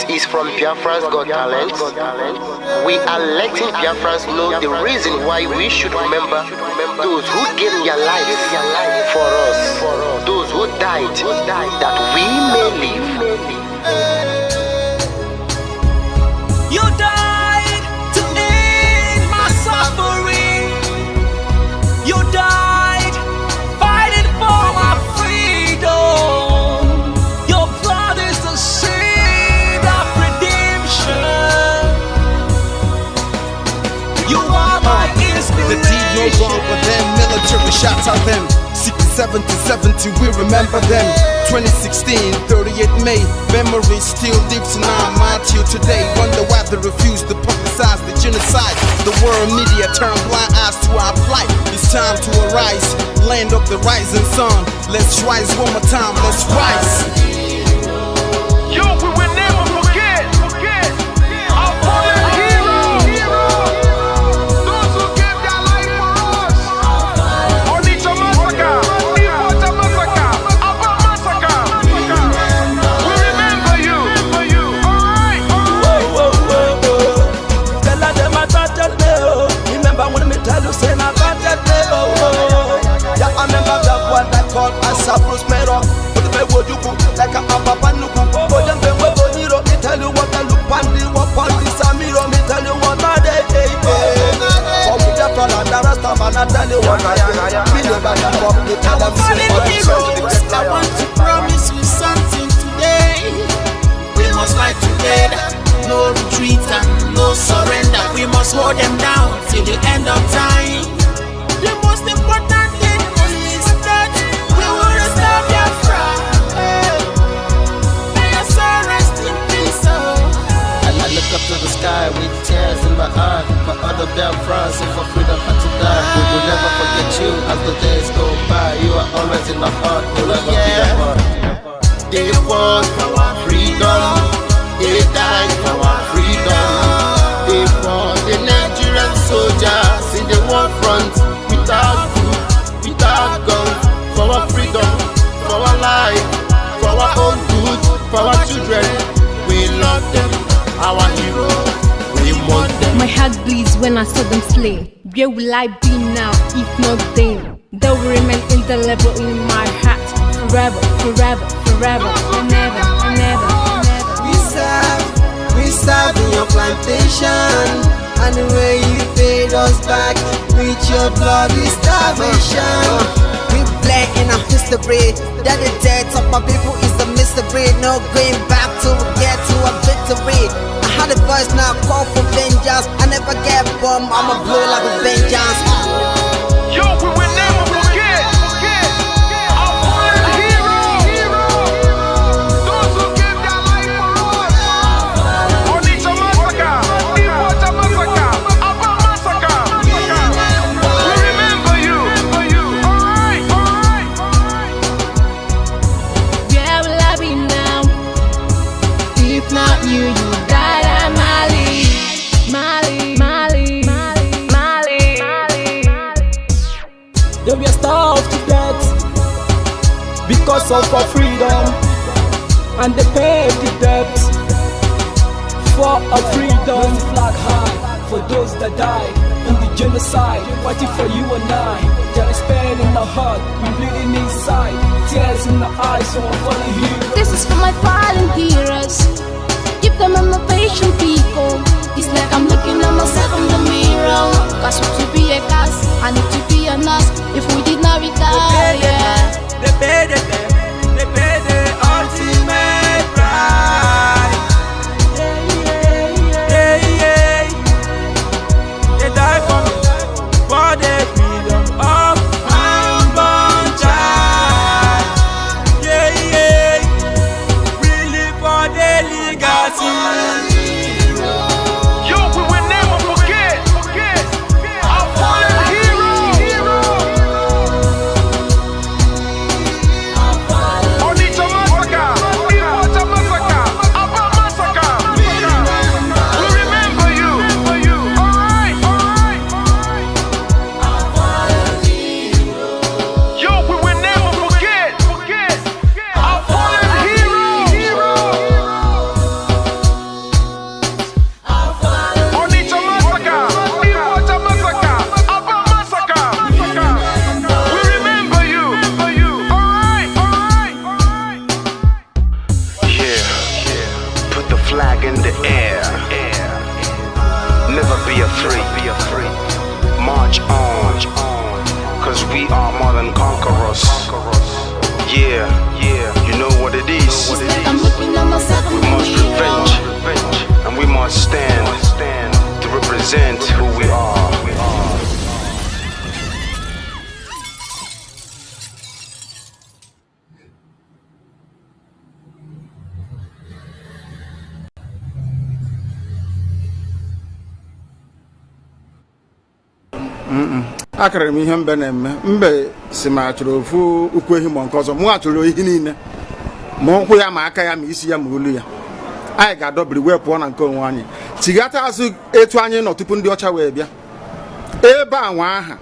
is from Biafra's Got Talent. We are letting Biafrans know the reason why we should remember those who gave their lives for us, those who died that we may live. You died to end my suffering. You died fighting for my freedom. Your blood is the seed of redemption. You are my inspiration. The deed no wrong with them, military shots at them. 67 to 70, we remember them. 2016, 38 May, memory still lives in our mind till today. Wonder why they refuse to publicize the genocide. The world media turn blind eyes to our plight. It's time to arise, land of the rising sun. Let's rise one more time, let's rise. Yo, we will never forget our fallen heroes. Those who gave their life for us. Onitsha massacre, Iwata massacre, Aba massacre. We remember you. Alright. Tell them I got that day. Remember when me tell you say I got that day. Yeah, I remember that one that called us a Bruce Mero. But the way you cook like a papa nuku. But them way go hero. Me tell you what I look pandi, what pandi Samiro. Me tell you what I day. Come with the plan and the rest of man. I tell you what I am. Me never give up. Me tell them Fallen heroes, I want to promise you something today. We must fight together, no retreat and no surrender. We must hold them down till the end of time. The most important thing is that we will restore Biafra. May your soul rest in peace. I look up to the sky with tears in my eye. My other Biafrans, if for freedom had to die, we will never forget you as the days go by. You are always in my heart, forever be a part. They fought for our freedom, they died for our freedom. They fought the Nigerian soldiers in the war front, without food, without guns, for our freedom, for our life, for our own good, for our children. We love them, our heroes, we want them. My heart bleeds when I saw them slain. Where will I be now if not then? They will remain indelible in my heart forever, forever, forever, and never, and never, and never. We serve in your plantation, and the way you paid us back with your bloody starvation. We bled in our history, that the death of my people is a mystery. No going back to get to a victory. I had a voice now call for vengeance. I never get bombed, I'ma blow like a vengeance. Yo, we will never forget our fallen heroes. Those who gave their life for us. Onitsha massacre, Iwata massacre, Aba massacre. We remember you. Alright. Where will I be now? If not you, you died at Mali. They were starved to death because of our freedom, and they paid the debt for our freedom. Flag high for those that died in the genocide, fighting for you and I. There is pain in our heart, we bleeding inside, tears in the eyes of our fallen heroes. This is for my fallen heroes. Give them a motivation, people. It's like I'm looking at myself in the mirror. Cause to be a cast, I need to be a nurse. If we did not retire, They paid the ultimate price. They died for me, for the freedom of my unborn child. We live for the legacy. Yo, we will never forget our fallen heroes. march on, cause we are more than conquerors. Yeah, you know what it is. We must revenge, and we must stand to represent who we are. Akara m ihe mbe na-eme mbe si ma chọrọ ofu ukwu ehi ma nke ọzọ mụ achọrọ ihe niile ma ụkwụ ya ma aka ya ma isi ya ma olu ya anyị ga-adọbiri wee pụọ na nke onwe anyị tighata azụ etu anyị nọ tupu ndị ọcha wee bịa ebe a nwa aha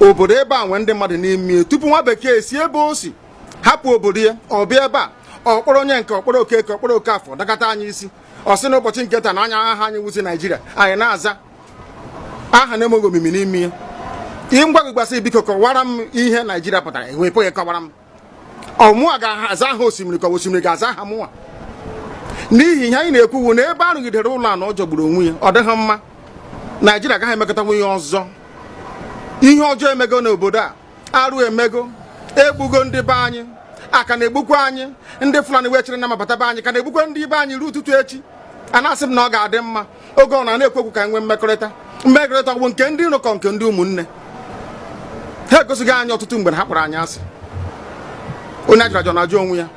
obodo ebe a nwe ndị mmadụ n'ime tupu nwa bekee si ebe o si hapụ obodo ya ọ bịa ebe a ọkpọrọ onye nke ọkpọrọ okeke ọkpọrọ okafọ dakata anyị isi ọ sị n'ụbọchị nke taa na anya aha anyị wuzi Naijiria anyị na-aza aha na-emeghị omimi n'ime ya ihe ngwa gị gbasị biko kọwara m ihe Naijiria pụtara enwepụghị kọwara m ọmụwa ga-aza aha osimiri ka osimiri ga-aza aha mụnwa n'ihi ihe anyị na-ekwuwu na ebe a rụgidere ụlọ a na ọ jọgburu onwe ya ọ dịghị mma Naijiria agaghị emekọtanwu ihe ọzọ ihe ọjọọ emego n'obodo a arụ emego egbugo ndị be anyị aka na-egbukwa anyị ndị Fulani wee chere na mabata be anyị ka na-egbukwa ndị be anyị ruo ụtụtụ echi a na-asị m na ọ ga-adị mma oge ọ na-ekwu ka nwee mmekọrịta bụ nke ndị iro kọ nke ndị ụmụnne ha egosighị anyị ọtụtụ mgbe ha kpọrọ anyị asị onye ajụrụ ajụ na-ajụ onwe ya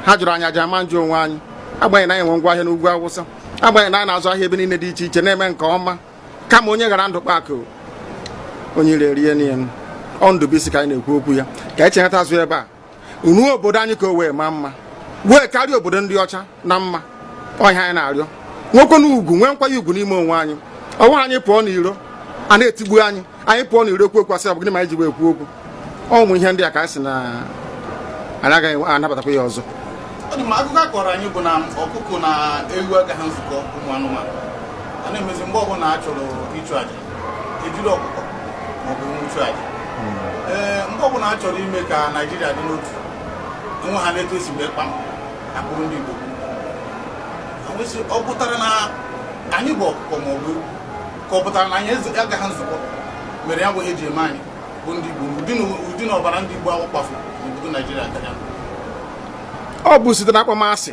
ha jụrụ anyị aja ama njụ onwe anyị agbanyeghị na anyị nwe ngwa ahịa n'ugwu Awụsa agbanyeghị na anyị na-azụ ahịa ebe niile dị iche iche na-eme nke ọma kama onye gara ndụ kpakụ onye ire rie n'ihe ọ Ndụbụisi ka anyị na-ekwu okwu ya ka anyị cheghata azụ ebe a ruo obodo anyị ka o wee maa mma wee karịa obodo ndị ọcha na mma ọhịa anyị na-arịọ nwoke na ugwu nwee nkwanye ugwu n'ime onwe anyị ọnwa anyị pụọ n'iro a na-etigbu anyị pụọ n'iro ekwu okwu asị ọ bụ gịnị ma anyị ji wee ekwu okwu ụmụ ihe ndị a ka anyị sị na anyị agaghị anabatakwa ya ọzọ. Akụkọ akọrọ anyị bụ na ọkụkọ na ewu agaghị nzukọ ụmụ anụmanụ a na-emezi mgbe ọbụla a chọrọ ịchụ aja ejiri ọkụkọ maọbụ nwụchụ aja mgbe ọbụla a chọrọ ime ka Naijiria dị n'otu enwe ha na-eto esi wee kpam akpụrụ ndị Igbo ọ pụtara na anyị bụ ọkụkọ maọbụ ka ọ pụtara na anyị agaghị nzukọ mere ya bụ ihe eji eme anyị bụ ndị Igbo ụdị na ọbara ndị Igbo ahụ kpafu n'obodo Naijiria karịa ọ bụ site na akpọmasị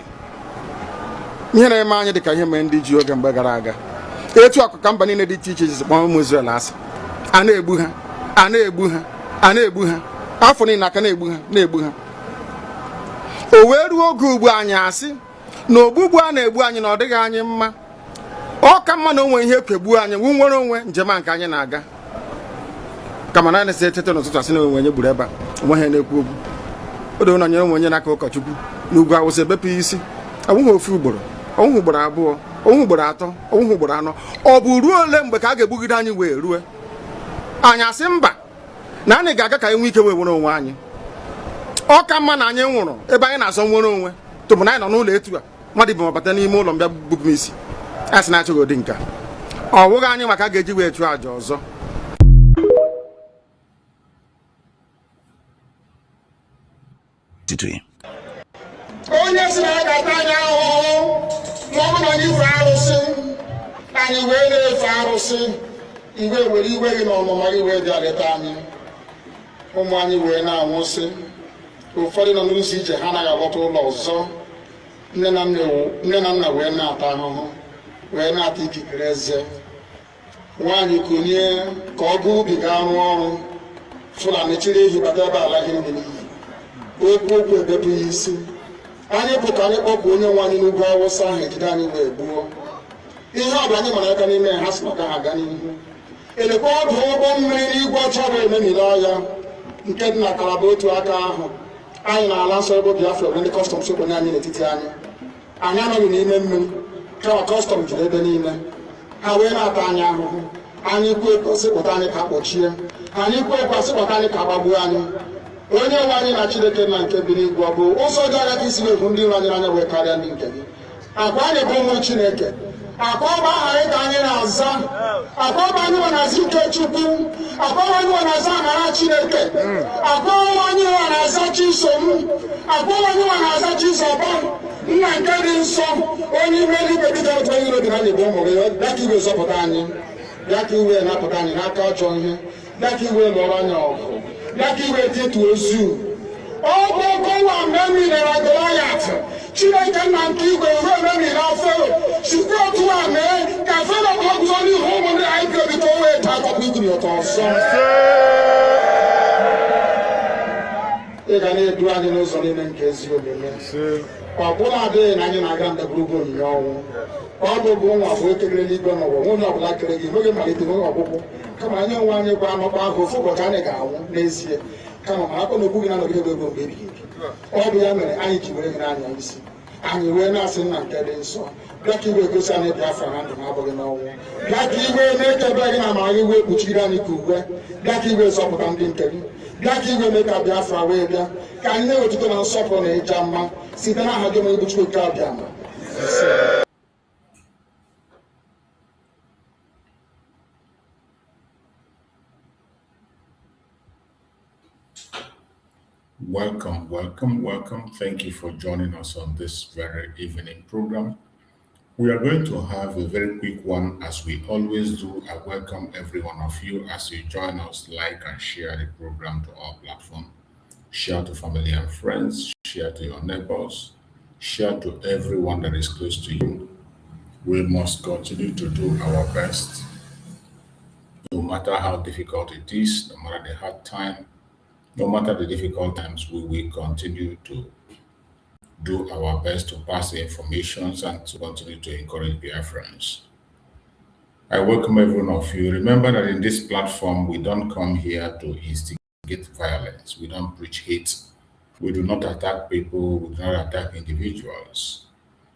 ihe na-eme anyị dịka ihe mere ndị ji oge mgbe gara aga etu akụkọ mba niile dị iche iche ji kpọọ ụmụ Izrel asị a na-egbu ha a na-egbu ha afọ niile aka na-egbu ha o wee ruo oge ugbu anyị asị na ogbugbu a na-egbu anyị na ọ dịghị anyị mma ọ ka mma na onwe ihe kegbuo anyị wu nwere onwe njem a nke anyị na-aga kama na anyị etete n'ụtụtụ asị na onwe onye gburu ebe a onwe ha na-ekwu okwu o doo na onye onwe onye n'aka ụkọchukwu n'ugwu Awụsa ebepụ isi ọnwụghị ofu ugboro ọnwụghị ugboro abụọ ọnwụghị ugboro atọ ọnwụghị ugboro anọ ọ bụ ruo ole mgbe ka a ga-egbugide anyị wee rue anyị asị mba na anyị ga-aga ka anyị nwee ike wee nwere onwe anyị ọ ka mma na anyị nwụrụ ebe anyị na-azọ nwere onwe tụbụ na anyị nọ n'ụlọ etu a mmadụ ibe mabata n'ime ụlọ mbịa bupụ m isi a sị na achọghị ụdị nka ọ bụghị anyị maka a ga-eji wee chụọ àjà ọzọ. onye si na ya ga-ata anyị ahụhụ ma ọ bụ na anyị fe arụsị anyị wee na-efe arụsị mgbe were iwe gị na ọmụma gị wee bịa leta anyị ụmụ anyị wee na-anwụsị ụfọdụ nọ n'ụzọ ije ha anaghị alọta ụlọ ọzọ nne na nna wee na-ata ahụhụ wee na-ata ikikere eze nwaanyị konye ka ọ gaa ubi gaa rụọ ọrụ Fulani chiri ehi bata ebe ala ihe n'iyi okwu ebepụ ya isi anyị bụ ka anyị kpọpụ onye nwe anyị n'ugwu Awụsa ahụ ejide anyị wee gbuo ihe ọ bụ anyị mara aka n'ime ha si maka ha aga n'ihu elekwa ọdụ ụgbọ mmiri n'igwe ọcha bụ ememiri ọhịa nke dị na Kalaba otu aka ahụ anyị na-ala nsọ ebe Biafra bụ ndị kọstọm sokwenye anyị n'etiti anyị anọghị n'ime mmiri kama kọstọm juru ebe niile ha wee na-ata anyị ahụhụ anyị kwuo sịkpụta anyị ka kpọchie anyị kwuo sịkpụta anyị ka gbagbuo anyị onye nwe anyị na Chineke na nke bi n'igwe ọ bụ ụzọ dị anya ka isi wepụ ndị iro anyị anya wee karịa ndị nke gị akwa anyị bụ ụmụ Chineke akwa ọba aha anyị ka anyị na-aza akwa ọba anyị nwe na-aza ike Chukwu akwa ọba anyị nwe na-aza amara Chineke akwa ọba anyị nwe na-aza Chisom akwa ọba anyị nwe na-aza Chizọba nna nke dị nsọ onye ime eluigwe dị ka otu onye iro dị na anyị bụ ụmụ gị ya ka iwe zọpụta anyị bịa ka iwe napụta anyị n'aka ọjọọ ihe, bịa ka iwe lụọrọ anyị ọgụ, bịa ka iwe dịtuo ozu. Ọ bụ ọkọwa memilere Goliath, Chineke nna nke igwe ruo memila Fero, sikwa otu a mee ka Fero ka ọ guzo n'ihu ụmụnne anyị biobi ka o wee taa akọkwa igiri ụtọ ọzọ. Ị ga na-edu anyị n'ụzọ niile nke ezi omume. Ọ bụla adịghị na anyị na-aga ndagwurugwu onyinye ọnwụ. Ọ bụ nwa bụ ekelere n'igwe n'ụwa, nwunye ọbụla kere gị nweghị mmalite nweghị ọgwụgwụ, kama anyị onwe anyị kwa anọkwa ahụ ofu ụbọchị anyị ga-anwụ n'ezie, kama ma akpọ na okwu gị na-anọgide ego mgbe ebighị ebi. Ọ bụ ya mere anyị ji were gị n'anya isi, anyị wee na-asị nna nke dị nsọ, bịa ka iwe gosi anyị Biafra na ndụ na-abụghị n'ọnwụ, bịa ka iwe mee ka ebe gị na amara gị wee kpuchiri anyị ka uwe, bịa ka iwe zọpụta ndị nke gị, bịa ka iwe mee ka Biafra wee bịa, ka anyị na-ewetụta na nsọpụrụ na ịja mma site n'aha gị onye bụ Chukwu nke abịa ma. Welcome. Thank you for joining us on this very evening program. We are going to have a very quick one, as we always do. I welcome every one of you as you join us, like and share the program to our platform. Share to family and friends, share to your neighbors, share to everyone that is close to you. We must continue to do our best, no matter how difficult it is, no matter the hard time. No matter the difficult times, we will continue to do our best to pass the information and to continue to encourage Biafrans. I welcome every one of you. Remember that in this platform, we don't come here to instigate violence. We don't preach hate. We do not attack people. We do not attack individuals.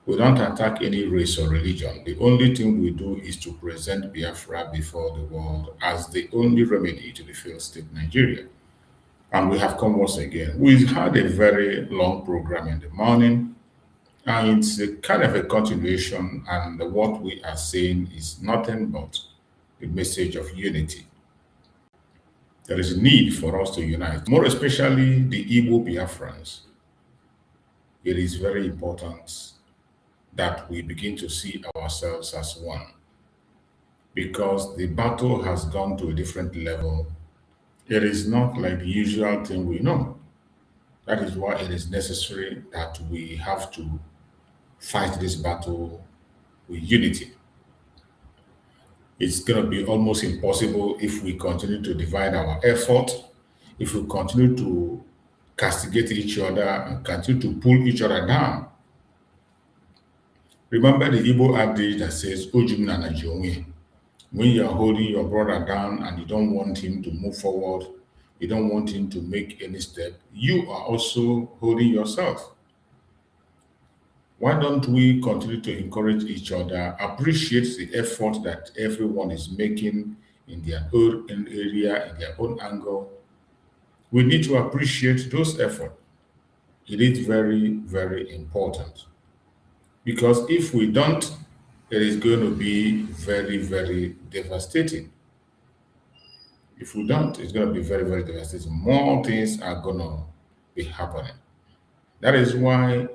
We don't attack any race or religion. The only thing we do is to present Biafra before the world as the only remedy to the failed state Nigeria. And we have come once again. We've had a very long program in the morning, and it's a kind of a continuation, and what we are saying is nothing but the message of unity. There is a need for us to unite, more especially the Igbo Biafrans. It is very important that we begin to see ourselves as one, because the battle has gone to a different level. It is not like the usual thing we know. That is why it is necessary that we have to fight this battle with unity. It's going to be almost impossible if we continue to divide our effort, if we continue to castigate each other and continue to pull each other down. Remember the Igbo adage that says, "Ojumna na jiongwe." When you are holding your brother down and you don't want him to move forward, you don't want him to make any step, you are also holding yourself. Why don't we continue to encourage each other, appreciate the effort that everyone is making in their own area, in their own angle? We need to appreciate those efforts. It is very, very important. Because if we don't, it is going to be very, very devastating. If we don't, it's going to be very, very devastating. More things are going to be happening. That is why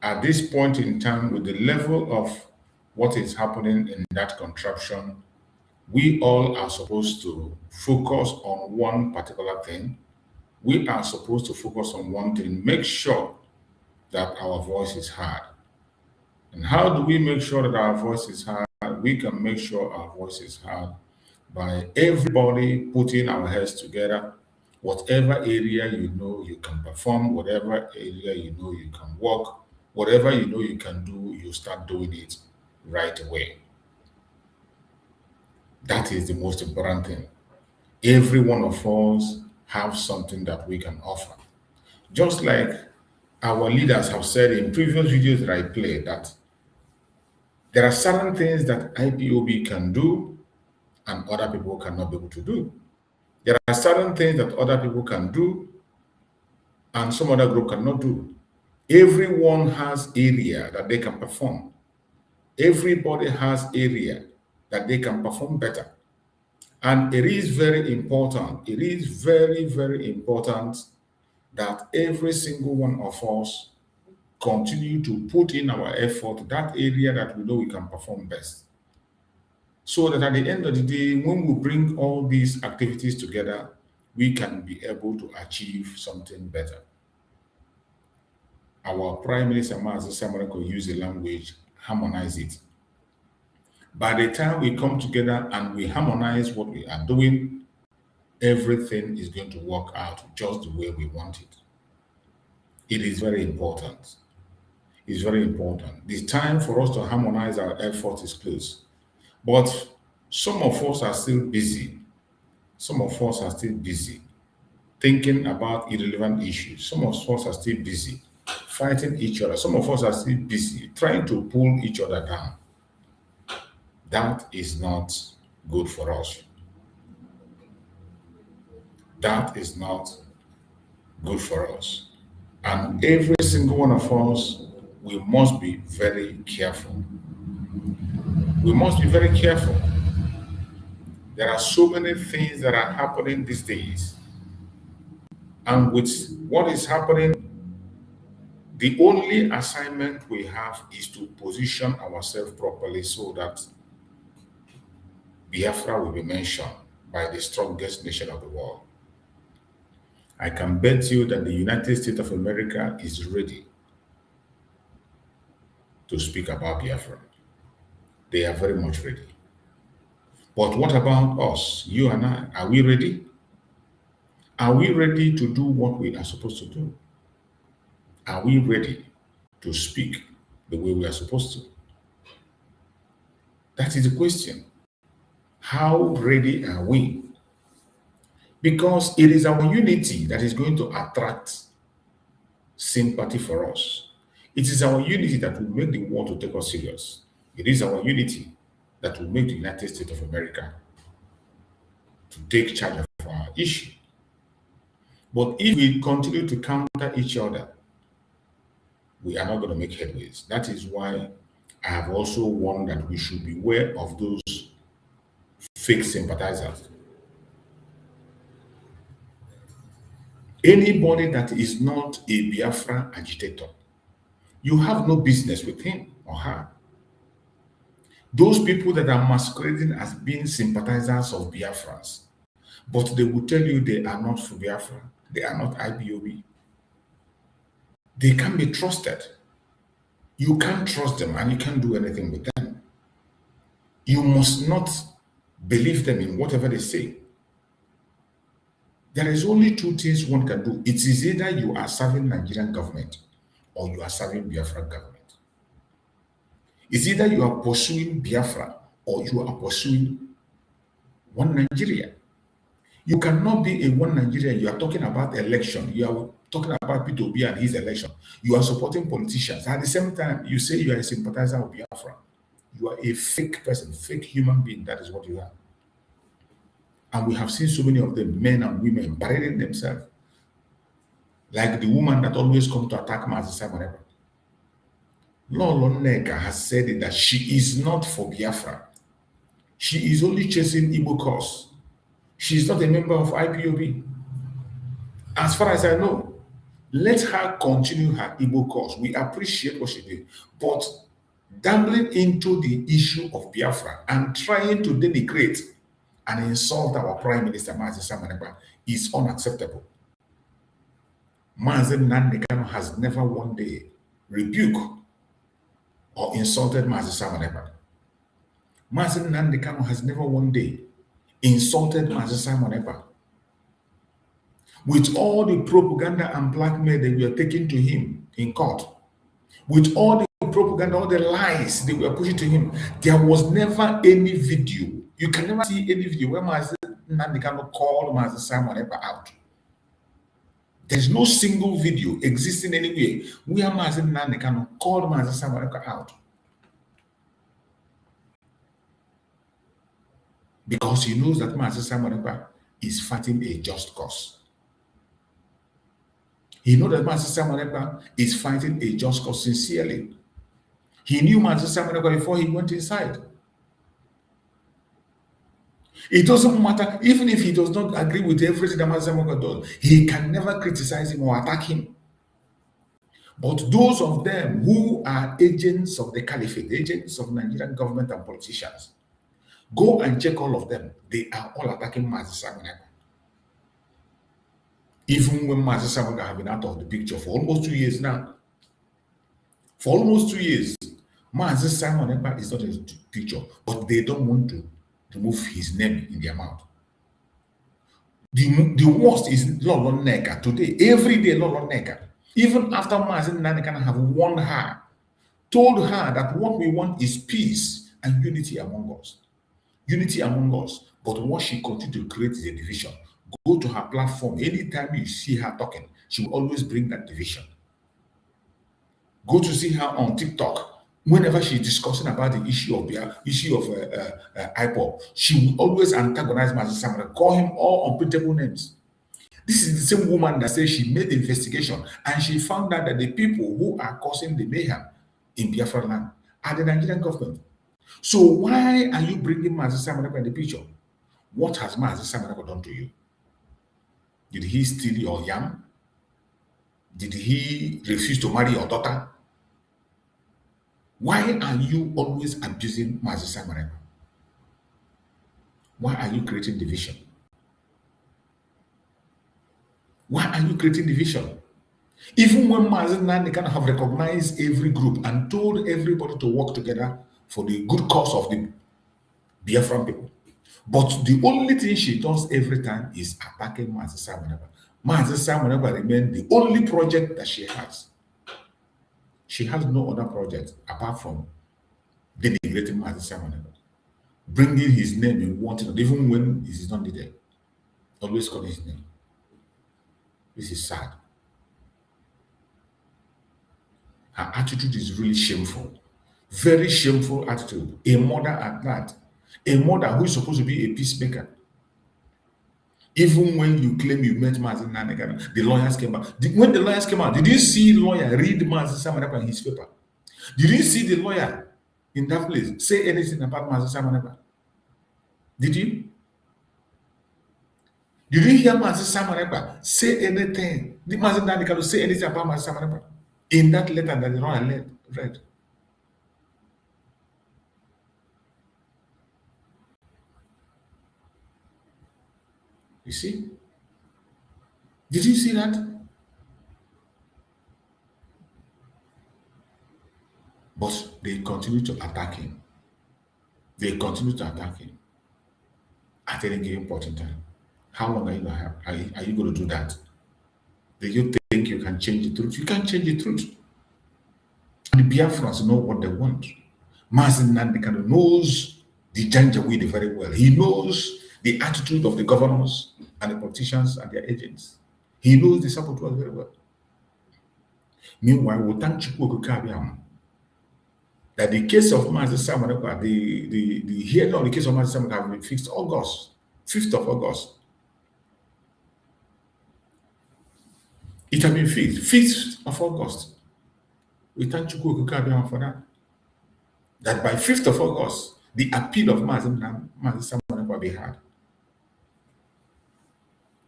at this point in time, with the level of what is happening in that contraption, we all are supposed to focus on one particular thing. We are supposed to focus on one thing, make sure that our voice is heard. And how do we make sure that our voice is heard? We can make sure our voice is heard by everybody putting our heads together. Whatever area you know you can perform, whatever area you know you can work, whatever you know you can do, you start doing it right away. That is the most important thing. Every one of us have something that we can offer. Just like our leaders have said in previous videos that I played, that there are certain things that IPOB can do and other people cannot be able to do. There are certain things that other people can do and some other group cannot do. Everyone has area that they can perform. Everybody has area that they can perform better. And it is very important, it is very, very important that every single one of us continue to put in our effort that area that we know we can perform best. so that at the end of the day, when we bring all these activities together, we can be able to achieve something better. Our Prime Minister Mazi Samareko used the language, harmonize it. By the time we come together and we harmonize what we are doing, everything is going to work out just the way we want it. It is very important. It's very important. The time for us to harmonize our efforts is close. But some of us are still busy. Some of us are still busy thinking about irrelevant issues. Some of us are still busy fighting each other. Some of us are still busy trying to pull each other down. That is not good for us. That is not good for us. And every single one of us, we must be very careful. We must be very careful. There are so many things that are happening these days. And with what is happening, the only assignment we have is to position ourselves properly so that Biafra will be mentioned by the strongest nation of the world. I can bet you that the United States of America is ready to speak about Biafra. They are very much ready. But what about us, you and I? Are we ready? Are we ready to do what we are supposed to do? Are we ready to speak the way we are supposed to? That is the question. How ready are we? Because it is our unity that is going to attract sympathy for us. It is our unity that will make the world to take us serious. It is our unity that will make the United States of America to take charge of our issue. But if we continue to counter each other, we are not going to make headways. That is why I have also warned that we should beware of those fake sympathizers. Anybody that is not a Biafra agitator, you have no business with him or her. Those people that are masquerading as being sympathizers of Biafrans, but they will tell you they are not for Biafra, they are not IPOB. They can be trusted. You can't trust them and you can't do anything with them. You must not believe them in whatever they say. There is only two things one can do. It is either you are serving Nigerian government or you are serving Biafra government. It's either you are pursuing Biafra or you are pursuing one Nigeria. You cannot be a one Nigeria. You are talking about election. You are talking about P2B and his election. You are supporting politicians. At the same time, you say you are a sympathizer of Biafra. You are a fake person, fake human being. That is what you are. And we have seen so many of them, men and women, parading themselves. Like the woman that always comes to attack Mazi Samareba. Lolo Neka has said it that she is not for Biafra. She is only chasing Igbo cause. She is not a member of IPOB. As far as I know, let her continue her Igbo cause. We appreciate what she did. But dabbling into the issue of Biafra and trying to denigrate and insult our Prime Minister, Mazi Samareba, is unacceptable. Mazi Nandekano has never one day rebuked or insulted Mazi Samareba. Mazi Nandekano has never one day insulted Mazi Samareba. With all the propaganda and blackmail that we are taking to him in court, with all the propaganda, all the lies they were pushing to him, there was never any video. You can never see any video where Mazi Nandekano called Mazi Samareba out. There's no single video existing anywhere where Mazi Nandekano called Mazi Samareba out. Because he knows that Mazi Samareba is fighting a just cause. He knows that Mazi Samareba is fighting a just cause sincerely. He knew Mazi Samareba before he went inside. It doesn't matter, even if he does not agree with everything that Mazi Samareba does, he can never criticize him or attack him. But those of them who are agents of the caliphate, agents of Nigerian government and politicians, Go and check all of them. They are all attacking Mazi Simon Ekpa. Even when Mazi Simon Ekpa have been out of the picture for almost 2 years now. For almost 2 years, Mazi Simon Ekpa is not in the picture, but they don't want to remove his name in their mouth. The worst is Lolo Neka today. Every day, Lolo Neka. Even after Mazi Nanakan have warned her, told her that what we want is peace and unity among us. Unity among us. But what she continued to create is a division. Go to her platform. Anytime you see her talking, she will always bring that division. Go to see her on TikTok. Whenever she's discussing about the issue of IPOP, she will always antagonize Mazi Samara, call him all unprintable names. This is the same woman that says she made the investigation and she found out that the people who are causing the mayhem in Biafra land are the Nigerian government. So why are you bringing Mazi Samara in the picture? What has Mazi Samara done to you? Did he steal your yam? Did he refuse to marry your daughter? Why are you always abusing Mazi Samara? Why are you creating division? Why are you creating division? Even when Mazi Nani can have recognized every group and told everybody to work together for the good cause of the Biafran people. But the only thing she does every time is attacking Mazi Samara. Mazi Samara remains the only project that she has. She has no other project apart from denigrating Mazi Samara. Bringing his name in wanting, even when he is not needed. Always call his name. This is sad. Her attitude is really shameful. Very shameful attitude. A mother at that. A mother who is supposed to be a peacemaker. Even when you claim you met Mazi Nanegana, the lawyers came out. When the lawyers came out, did you see the lawyer read Mazi Samanapa in his paper? Did you see the lawyer in that place say anything about Mazi Samanapa? Did you? Did you hear Mazi Samanapa say anything? Did Mazi Nanegana say anything about Mazi Samanapa in that letter that the lawyer read? You see? Did you see that? But they continue to attack him. They continue to attack him at any given point in time. How long are you going to have? Are you going to do that? Do you think you can change the truth? You can't change the truth. And the Biafrans know what they want. Mazi Nandekano knows the Janjaweed very well. He knows the attitude of the governors and the politicians and their agents. He knows the saboteurs very well. Meanwhile, we thank Chukwu Kabiam that the case of Mazi Samanekwa, the hearing on the case of Mazi Samanekwa have been fixed August, 5th of August. It has been fixed, 5th of August. We thank Chukwu Kabiam for that. That by 5th of August, the appeal of Mazi Samanekwa be heard.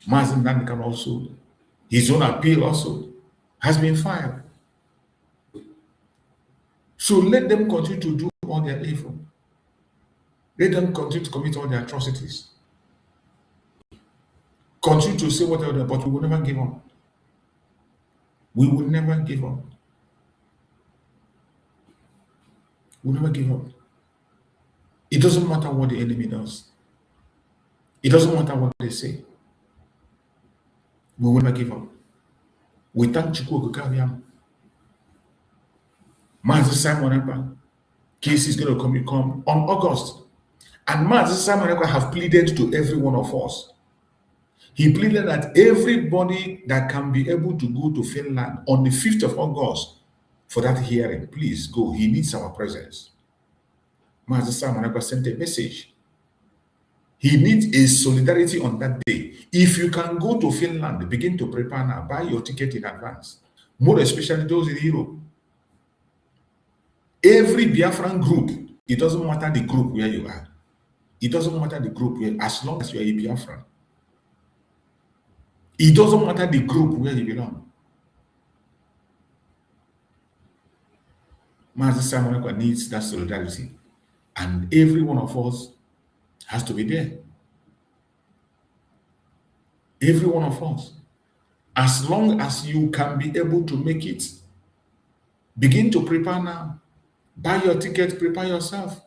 Mazi Nandekano also, his own appeal also has been filed. So let them continue to do all their evil. Let them continue to commit all their atrocities. Continue to say whatever, but we will never give up. We will never give up. We'll never give up. It doesn't matter what the enemy does. It doesn't matter what they say. We will never give up. We thank Chukwu Kabiam. Mazi Simon Ekpa case is going to come on August. And Mazi Simon Ekpa have pleaded to every one of us. He pleaded that everybody that can be able to go to Finland on the 5th of August for that hearing, please go. He needs our presence. Mazi Simon Ekpa sent a message. He needs a solidarity on that day. If you can go to Finland, begin to prepare now. Buy your ticket in advance. More especially those in Europe. Every Biafran group, it doesn't matter the group where you are. It doesn't matter the group where, as long as you are a Biafran. It doesn't matter the group where you belong. Mazi Simon Ekpa needs that solidarity. And every one of us Has to be there. Every one of us. As long as you can be able to make it, begin to prepare now. Buy your ticket, prepare yourself.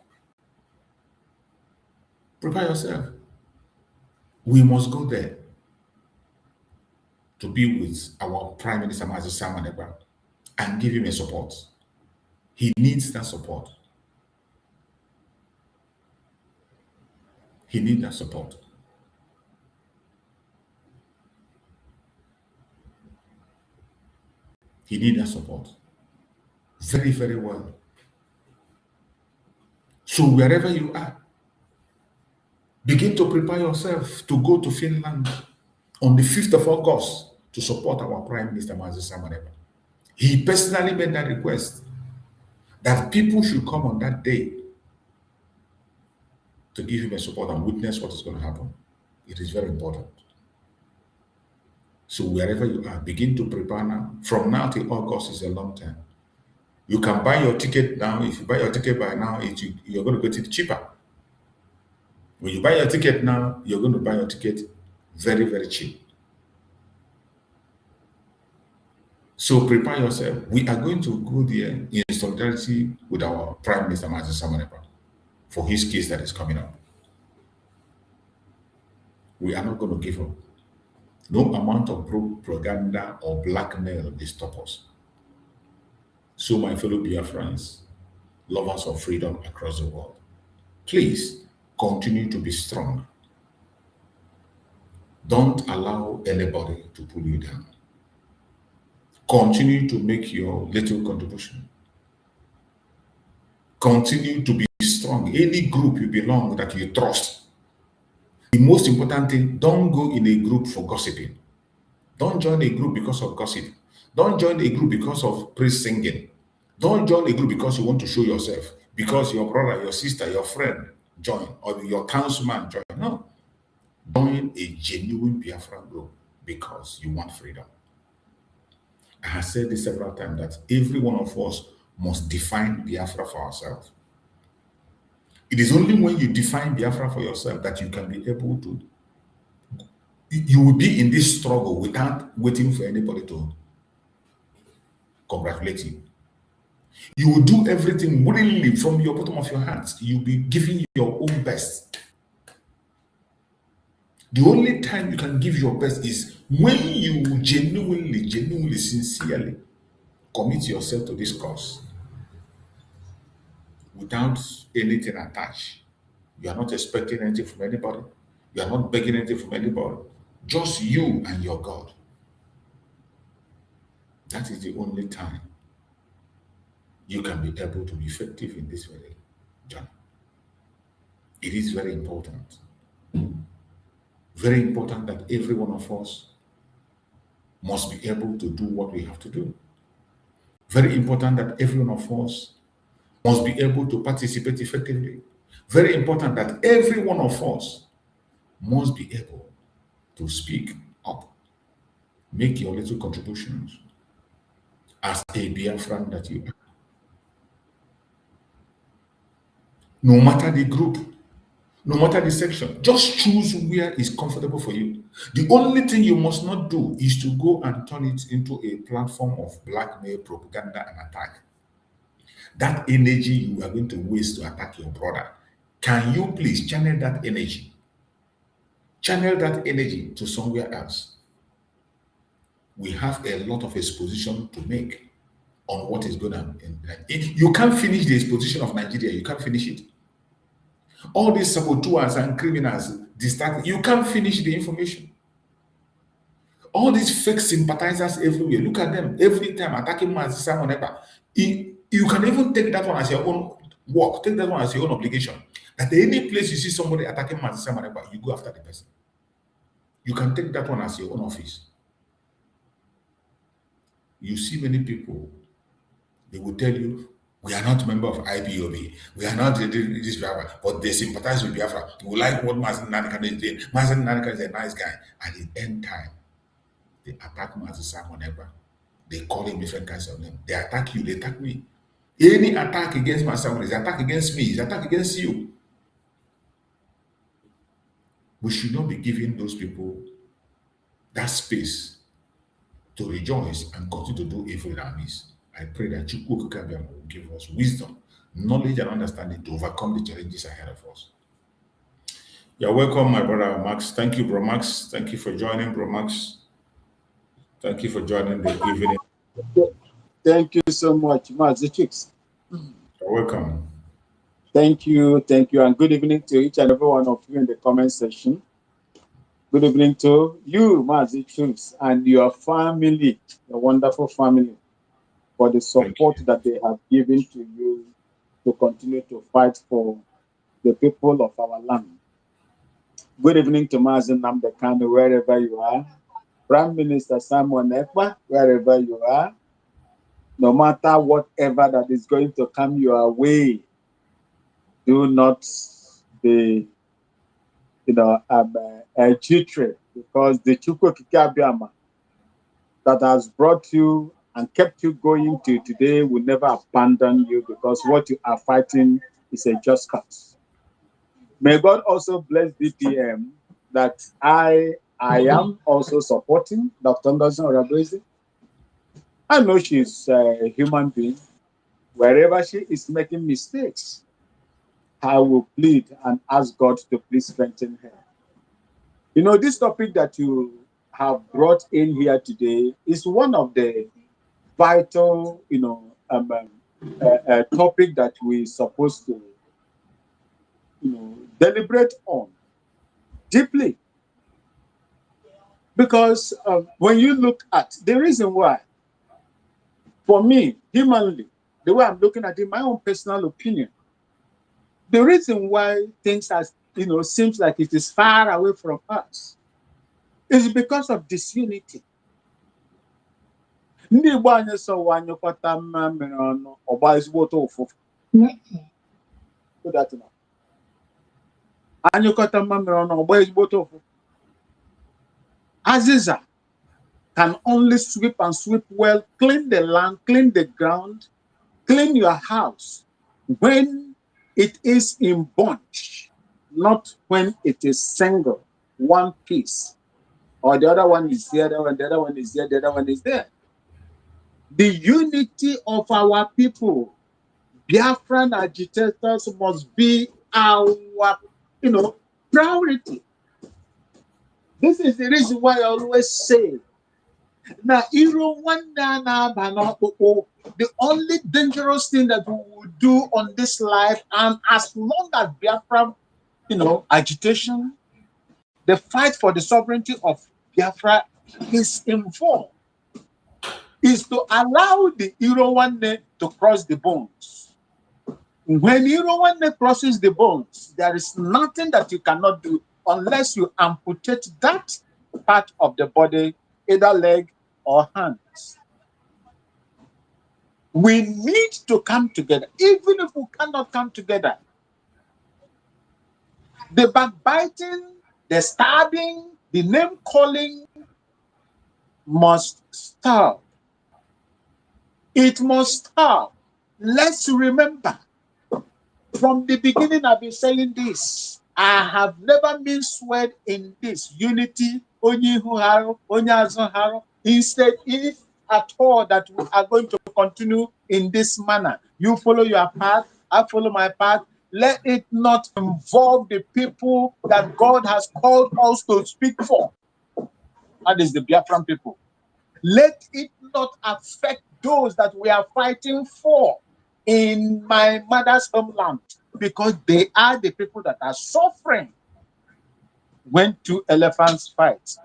Prepare yourself. We must go there to be with our Prime Minister, Mazi Simon Ekpa, and give him a support. He needs that support. He needs that support. He needs that support. Very, very well. So wherever you are, begin to prepare yourself to go to Finland on the 5th of August to support our Prime Minister, Mazi Simon Ekpa. He personally made that request that people should come on that day to give him a support and witness what is going to happen. It is very important. So wherever you are, begin to prepare now. From now till August is a long time. You can buy your ticket now. If you buy your ticket by now, you're going to get it cheaper. When you buy your ticket now, you're going to buy your ticket very, very cheap. So prepare yourself. We are going to go there in solidarity with our Prime Minister, Mazi Simon Ekpa, for his case that is coming up. We are not going to give up. No amount of propaganda or blackmail will stop us. So my fellow Biafrans, lovers of freedom across the world, please continue to be strong. Don't allow anybody to pull you down. Continue to make your little contribution. Continue to be strong. Any group you belong that you trust. The most important thing, don't go in a group for gossiping. Don't join a group because of gossip. Don't join a group because of praise singing. Don't join a group because you want to show yourself, because your brother, your sister, your friend join, or your townsman join. No. Join a genuine Biafran group because you want freedom. I have said this several times that every one of us must define Biafra for ourselves. It is only when you define Biafra for yourself that you can be able to, you will be in this struggle without waiting for anybody to congratulate you. You will do everything willingly from your bottom of your heart. You'll be giving your own best. The only time you can give your best is when you genuinely, sincerely commit yourself to this cause without anything attached. You are not expecting anything from anybody. You are not begging anything from anybody. Just you and your God. That is the only time you can be able to be effective in this very journey. It is very important. Very important that every one of us must be able to do what we have to do. Very important that every one of us must be able to participate effectively. Very important that every one of us must be able to speak up, make your little contributions as a Biafran that you are. No matter the group, no matter the section, just choose where is comfortable for you. The only thing you must not do is to go and turn it into a platform of blackmail, propaganda, and attack. That energy you are going to waste to attack your brother, can you please channel that energy? Channel that energy to somewhere else. We have a lot of exposition to make on what is going on. You can't finish the exposition of Nigeria. You can't finish it. All these saboteurs and criminals distract. You can't finish the information. All these fake sympathizers everywhere. Look at them every time attacking Mazi Simon Ekpa. You can even take that one as your own work. Take that one as your own obligation. That any place you see somebody attacking Mazi Simon Ekpa, you go after the person. You can take that one as your own office. You see many people, they will tell you, we are not member of IPOB. We are not this Biafra, but they sympathize with Biafra. We like what Mazi Nnamdi is doing. Mazi Nnamdi is a nice guy. At the end time, they attack Mazi Simon Ekpa. They call him different kinds of names. They attack you, they attack me. Any attack against Mazi Simon is an attack against me, is an attack against you. We should not be giving those people that space to rejoice and continue to do evil and miss. I pray that Chukwu Okike will give us wisdom, knowledge, and understanding to overcome the challenges ahead of us. You're welcome, my brother Max. Thank you, bro Max. Thank you for joining, bro Max. Thank you for joining the evening. Thank you so much, Mazi Chicks. You're welcome. Thank you, and good evening to each and every one of you in the comment section. Good evening to you, Mazi Chicks, and your family, your wonderful family, for the support that they have given to you to continue to fight for the people of our land. Good evening to Mazi Namdekano, wherever you are. Prime Minister Simon Ekpa, wherever you are. No matter whatever that is going to come your way, do not be, jittery, because the Chukwu Kikabiama that has brought you and kept you going to today will never abandon you, because what you are fighting is a just cause. May God also bless DPM that I am also supporting Dr. Ngozi Orabuezi. I know she's a human being. Wherever she is making mistakes, I will plead and ask God to please strengthen her. You know, this topic that you have brought in here today is one of the vital, topic that we're supposed to, deliberate on deeply. Because when you look at the reason why, for me, humanly, the way I'm looking at it, my own personal opinion, the reason why things are, seems like it is far away from us is because of disunity. Ndị Igbo anyị sọwa anyụkọta mmamịrị ọnụ ọgba ezigbote ụfụfụ. Anyụkọta mmamịrị ọnụ ọgba ezigbote ụfụfụ. Aziza can only sweep and sweep well, clean the land, clean the ground, clean your house when it is in bunch, not when it is single, one piece. Or the other one is there, the other one is there, the other one is there. The unity of our people, Biafran agitators, must be our, priority. This is the reason why I always say, now, the only dangerous thing that we will do on this life, and as long as Biafra, agitation, the fight for the sovereignty of Biafra is involved, is to allow the Irowane to cross the bones. When Irowane crosses the bones, there is nothing that you cannot do unless you amputate that part of the body, either leg or hands. We need to come together, even if we cannot come together. The backbiting, the stabbing, the name calling must stop. It must stop. Let's remember, from the beginning I've been saying this. I have never been swayed in this unity. Instead, if at all that we are going to continue in this manner, you follow your path, I follow my path. Let it not involve the people that God has called us to speak for. That is the Biafran people. Let it not affect those that we are fighting for in my mother's homeland, because they are the people that are suffering when two elephants fight.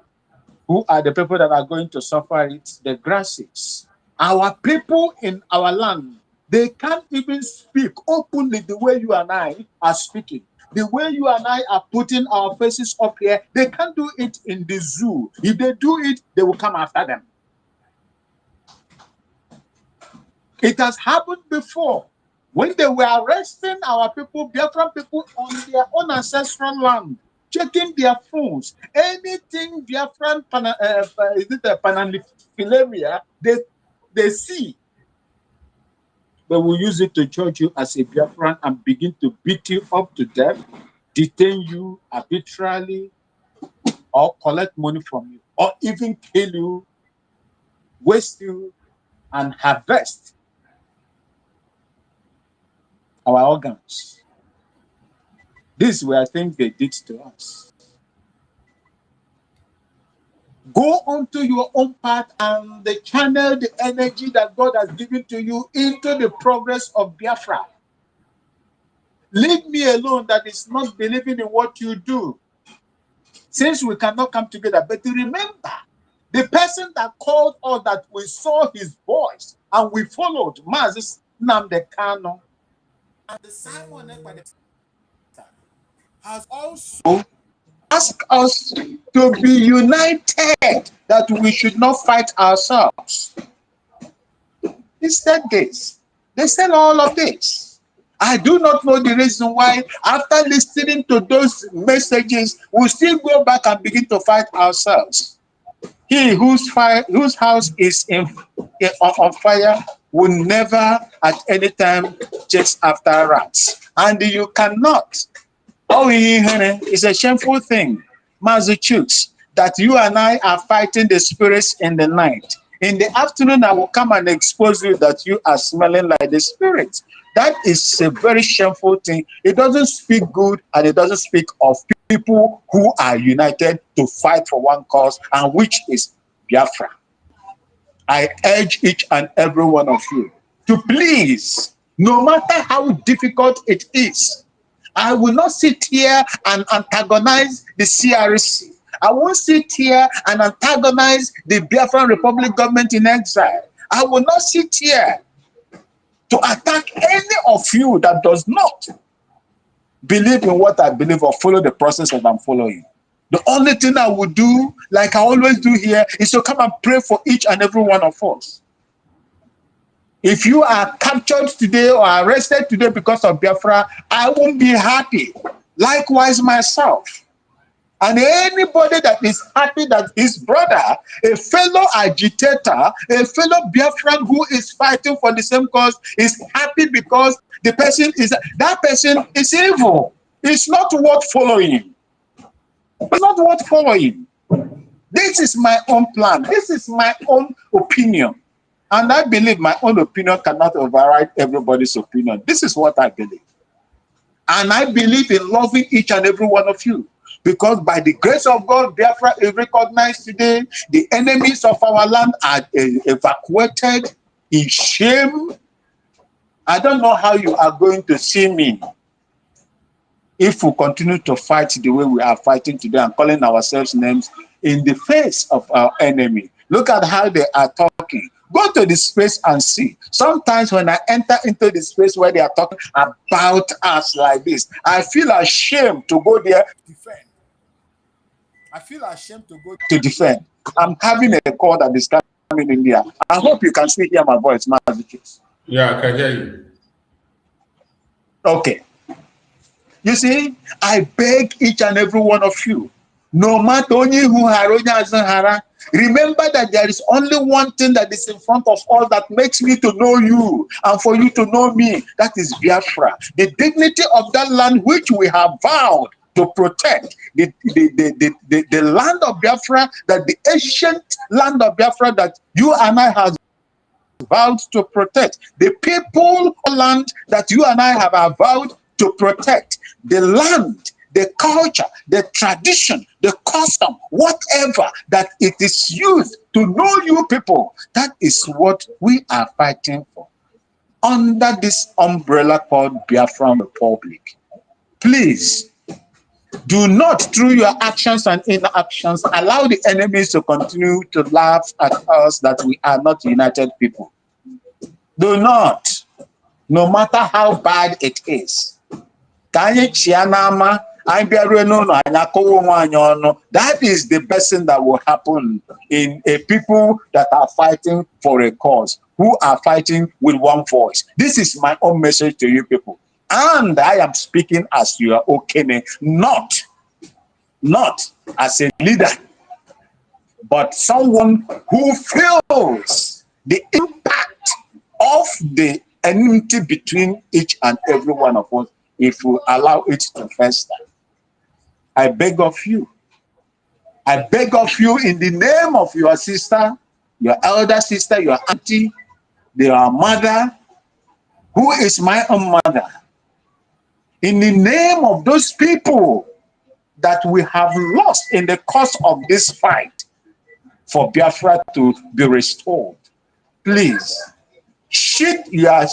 Who are the people that are going to suffer it? The grasses. Our people in our land, they can't even speak openly the way you and I are speaking. The way you and I are putting our faces up here, they can't do it in the zoo. If they do it, they will come after them. It has happened before when they were arresting our people, Biafran people, on their own ancestral land, checking their phones. Anything Biafran panalifilaria they see, they will use it to judge you as a Biafran and begin to beat you up to death, detain you arbitrarily, or collect money from you, or even kill you, waste you, and harvest our organs. This were things they did to us. Go onto your own path and channel the energy that God has given to you into the progress of Biafra. Leave me alone that is not believing in what you do, since we cannot come together. But remember, the person that called us, that we saw his voice and we followed, Moses Nnamdi Kanu, and the Simon has also asked us to be united, that we should not fight ourselves. He said this. They said all of this. I do not know the reason why, after listening to those messages, we still go back and begin to fight ourselves. He whose house is on fire will never at any time chase after rats. And you cannot. Oh, it's a shameful thing, Massachusetts, that you and I are fighting the spirits in the night. In the afternoon, I will come and expose you that you are smelling like the spirit. That is a very shameful thing. It doesn't speak good, and it doesn't speak of people who are united to fight for one cause, and which is Biafra. I urge each and every one of you to please, no matter how difficult it is, I will not sit here and antagonize the CRC. I won't sit here and antagonize the Biafran Republic government in exile. I will not sit here to attack any of you that does not believe in what I believe or follow the process that I'm following. The only thing I would do, like I always do here, is to come and pray for each and every one of us. If you are captured today or arrested today because of Biafra, I won't be happy. Likewise, myself. And anybody that is happy that his brother, a fellow agitator, a fellow Biafran who is fighting for the same cause, is happy because that person is evil. It's not worth following. It's not worth following. This is my own plan. This is my own opinion. And I believe my own opinion cannot override everybody's opinion. This is what I believe. And I believe in loving each and every one of you. Because by the grace of God, Biafra is recognized today. The enemies of our land are evacuated in shame. I don't know how you are going to see me if we continue to fight the way we are fighting today and calling ourselves names in the face of our enemy. Look at how they are talking. Go to the space and see. Sometimes when I enter into the space where they are talking about us like this, I feel ashamed to go there to defend. I feel ashamed to go to defend. I'm having a call that is coming in here. I hope you can still hear my voice, Massachusetts. Yeah, I can hear you. Okay. You see, I beg each and every one of you, no matter only who hara, remember that there is only one thing that is in front of all that makes me to know you and for you to know me. That is Biafra. The dignity of that land which we have vowed to protect. The land of Biafra, that the ancient land of Biafra that you and I have vowed to protect. The people land that you and I have vowed to protect. The land, the culture, the tradition, the custom, whatever that it is used to know you people, that is what we are fighting for. Under this umbrella called Biafran Republic, please do not, through your actions and inactions, allow the enemies to continue to laugh at us that we are not united people. Do not, no matter how bad it is. That is the best thing that will happen in a people that are fighting for a cause, who are fighting with one voice. This is my own message to you people. And I am speaking as your Okene, not as a leader, but someone who feels the impact of the enmity between each and every one of us if we allow it to fester. I beg of you, I beg of you in the name of your sister, your elder sister, your auntie, your mother, who is my own mother, in the name of those people that we have lost in the course of this fight for Biafra to be restored, please sheath your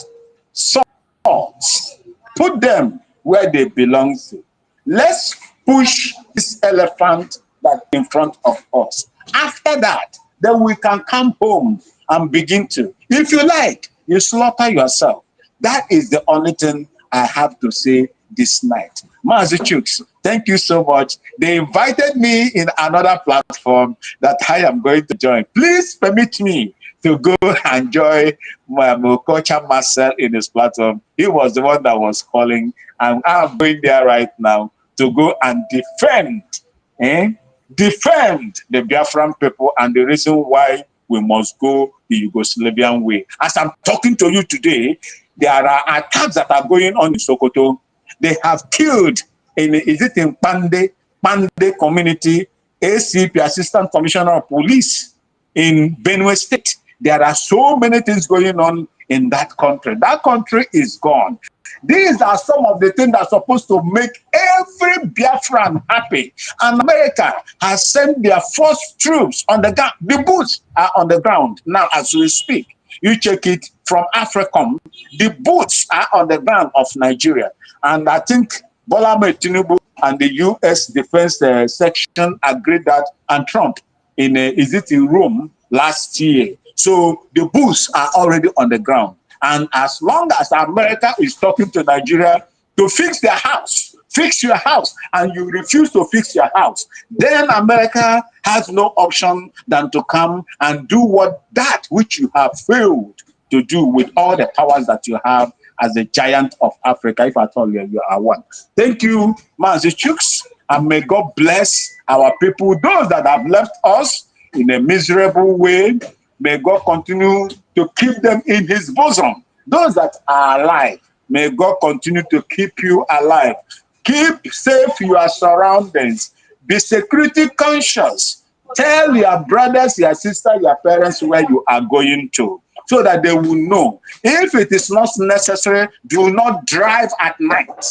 swords, put them where they belong to. Let's push this elephant that in front of us. After that, then we can come home and begin to. If you like, you slaughter yourself. That is the only thing I have to say this night. Mazi Chuks, thank you so much. They invited me in another platform that I am going to join. Please permit me to go and join my Mokocha Marcel in his platform. He was the one that was calling, and I'm going there right now to go and defend the Biafran people and the reason why we must go the Yugoslavian way. As I'm talking to you today, there are attacks that are going on in Sokoto. They have killed in Pande community, ACP, Assistant Commissioner of Police in Benue State. There are so many things going on in that country. That country is gone. These are some of the things that are supposed to make every Biafran happy. And America has sent their first troops on the ground. The boots are on the ground now as we speak. You check it from AFRICOM. The boots are on the ground of Nigeria. And I think Bola Ahmed Tinubu and the U.S. Defense Section agreed that, and Trump in Rome last year. So the boots are already on the ground. And as long as America is talking to Nigeria to fix their house, fix your house, and you refuse to fix your house, then America has no option than to come and do which you have failed to do with all the powers that you have as a giant of Africa, if at all you are one. Thank you, Mazi Chuks, and may God bless our people, those that have left us in a miserable way. May God continue to keep them in his bosom. Those that are alive, may God continue to keep you alive. Keep safe your surroundings. Be security conscious. Tell your brothers, your sisters, your parents where you are going to, so that they will know. If it is not necessary, do not drive at night.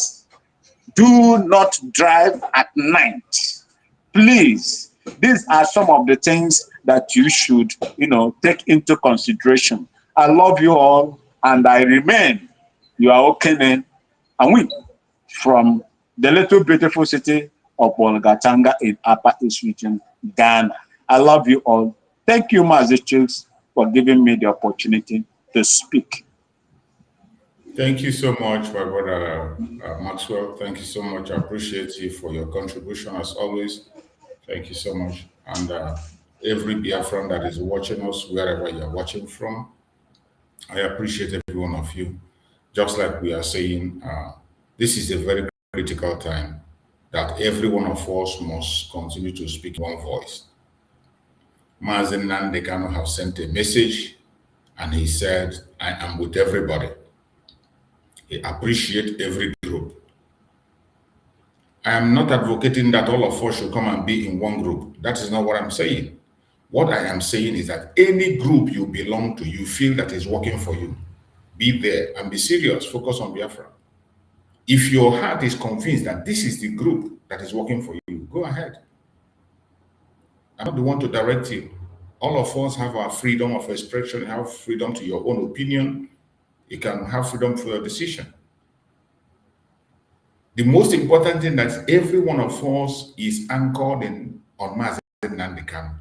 Do not drive at night. Please, these are some of the things that you should, take into consideration. I love you all, and I remain your Okene and we from the little beautiful city of Bolgatanga in Upper East Region, Ghana. I love you all. Thank you, Mazi Chuks, for giving me the opportunity to speak. Thank you so much, my brother Maxwell. Thank you so much. I appreciate you for your contribution as always. Thank you so much. And every Biafran that is watching us, wherever you're watching from, I appreciate every one of you. Just like we are saying, this is a very critical time that every one of us must continue to speak one voice. Mazen Nandekano have sent a message, and he said, I am with everybody. He appreciates every group. I am not advocating that all of us should come and be in one group. That is not what I'm saying. What I am saying is that any group you belong to, you feel that is working for you, be there and be serious, focus on Biafra. If your heart is convinced that this is the group that is working for you, go ahead. I'm not the one to direct you. All of us have our freedom of expression, have freedom to your own opinion. You can have freedom for your decision. The most important thing that every one of us is anchored on Mazen Nandekano.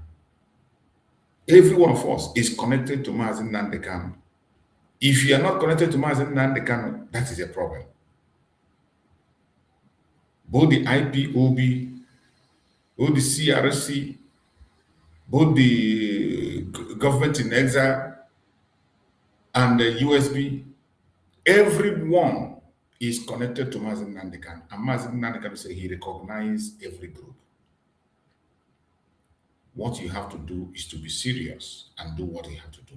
Every one of us is connected to Mazen Nandekano. If you are not connected to Mazen Nandekano, that is a problem. Both the IPOB, both the CRC, both the government in exile, and the USB, everyone is connected to Mazen Nandekano. And Mazen Nandekano said he recognizes every group. What you have to do is to be serious and do what you have to do.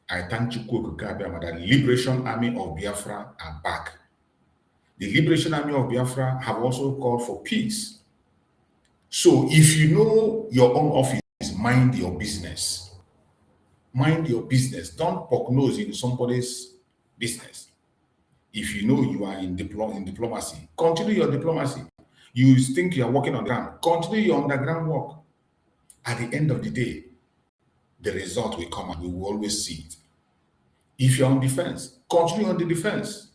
I thank you, that the Liberation Army of Biafra are back. The Liberation Army of Biafra have also called for peace. So if you know your own office, mind your business. Mind your business. Don't poke nose in somebody's business. If you know you are in diplomacy, continue your diplomacy. You think you are working on the ground, continue your underground work. At the end of the day, the result will come and we will always see it. If you're on defense, continue on the defense.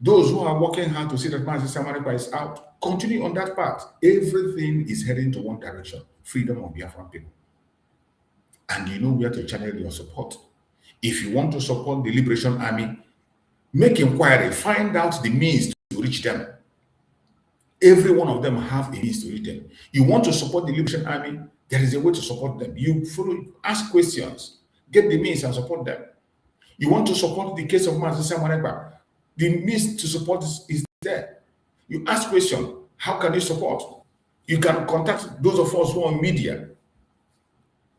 Those who are working hard to see that Mazi Samarikwa is out, continue on that path. Everything is heading to one direction, freedom of Biafran people. And you know where to channel your support. If you want to support the Liberation Army, make inquiry, find out the means to reach them. Every one of them have a means to reach them. You want to support the Liberation Army, there is a way to support them. You follow, ask questions, get the means and support them. You want to support the case of Mazi Samarikwa, the means to support is there. You ask questions, how can you support? You can contact those of us who are on media.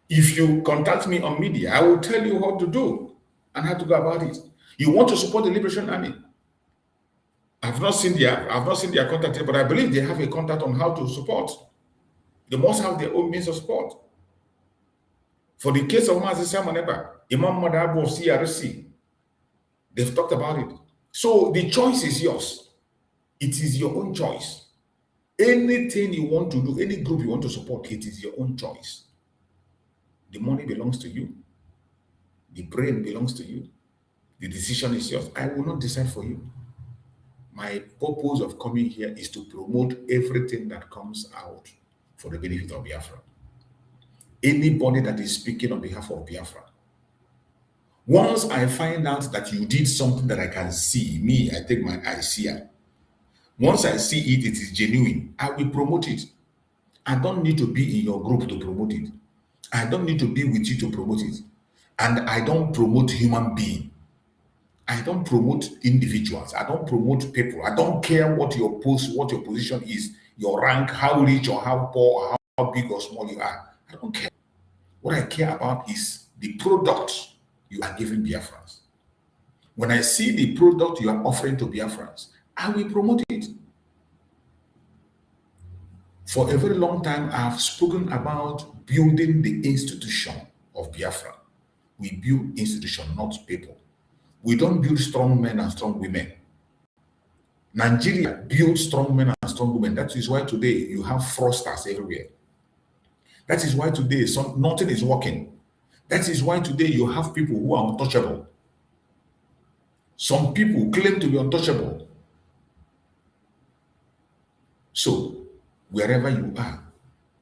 If you contact me on media, I will tell you what to do and how to go about it. You want to support the Liberation Army? I've not seen their contact yet, but I believe they have a contact on how to support. They must have their own means of support. For the case of Mazi Samarikwa, Imam Madabu of CRC, they've talked about it. So the choice is yours. It is your own choice. Anything you want to do, any group you want to support, it is your own choice. The money belongs to you. The brain belongs to you. The decision is yours. I will not decide for you. My purpose of coming here is to promote everything that comes out for the benefit of Biafra. Anybody that is speaking on behalf of Biafra, once I find out that you did something that I can see, me, I take my eye see. Once I see it, it is genuine, I will promote it. I don't need to be in your group to promote it. I don't need to be with you to promote it. And I don't promote human being. I don't promote individuals. I don't promote people. I don't care what your post, what your position is, your rank, how rich or how poor or how big or small you are. I don't care. What I care about is the product you are giving Biafrans. When I see the product you are offering to Biafrans, I will promote it. For a very long time, I have spoken about building the institution of Biafra. We build institution, not people. We don't build strong men and strong women. Nigeria builds strong men and strong women. That is why today you have fraudsters everywhere. That is why today nothing is working. That is why today you have people who are untouchable. Some people claim to be untouchable. So, wherever you are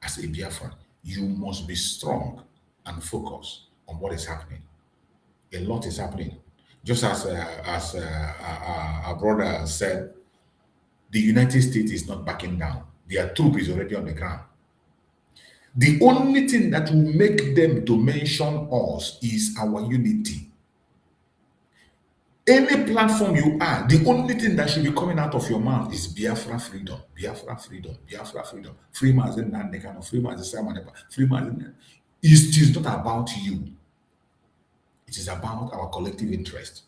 as a Biafran, you must be strong and focused on what is happening. A lot is happening. Just as our brother said, the United States is not backing down. Their troop is already on the ground. The only thing that will make them to mention us is our unity. Any platform you are, the only thing that should be coming out of your mouth is Biafra freedom, Biafra freedom, Biafra freedom. Free Mazi Nnamdi, free Mazi Samarikwa, free Mazi. It is not about you. It is about our collective interest.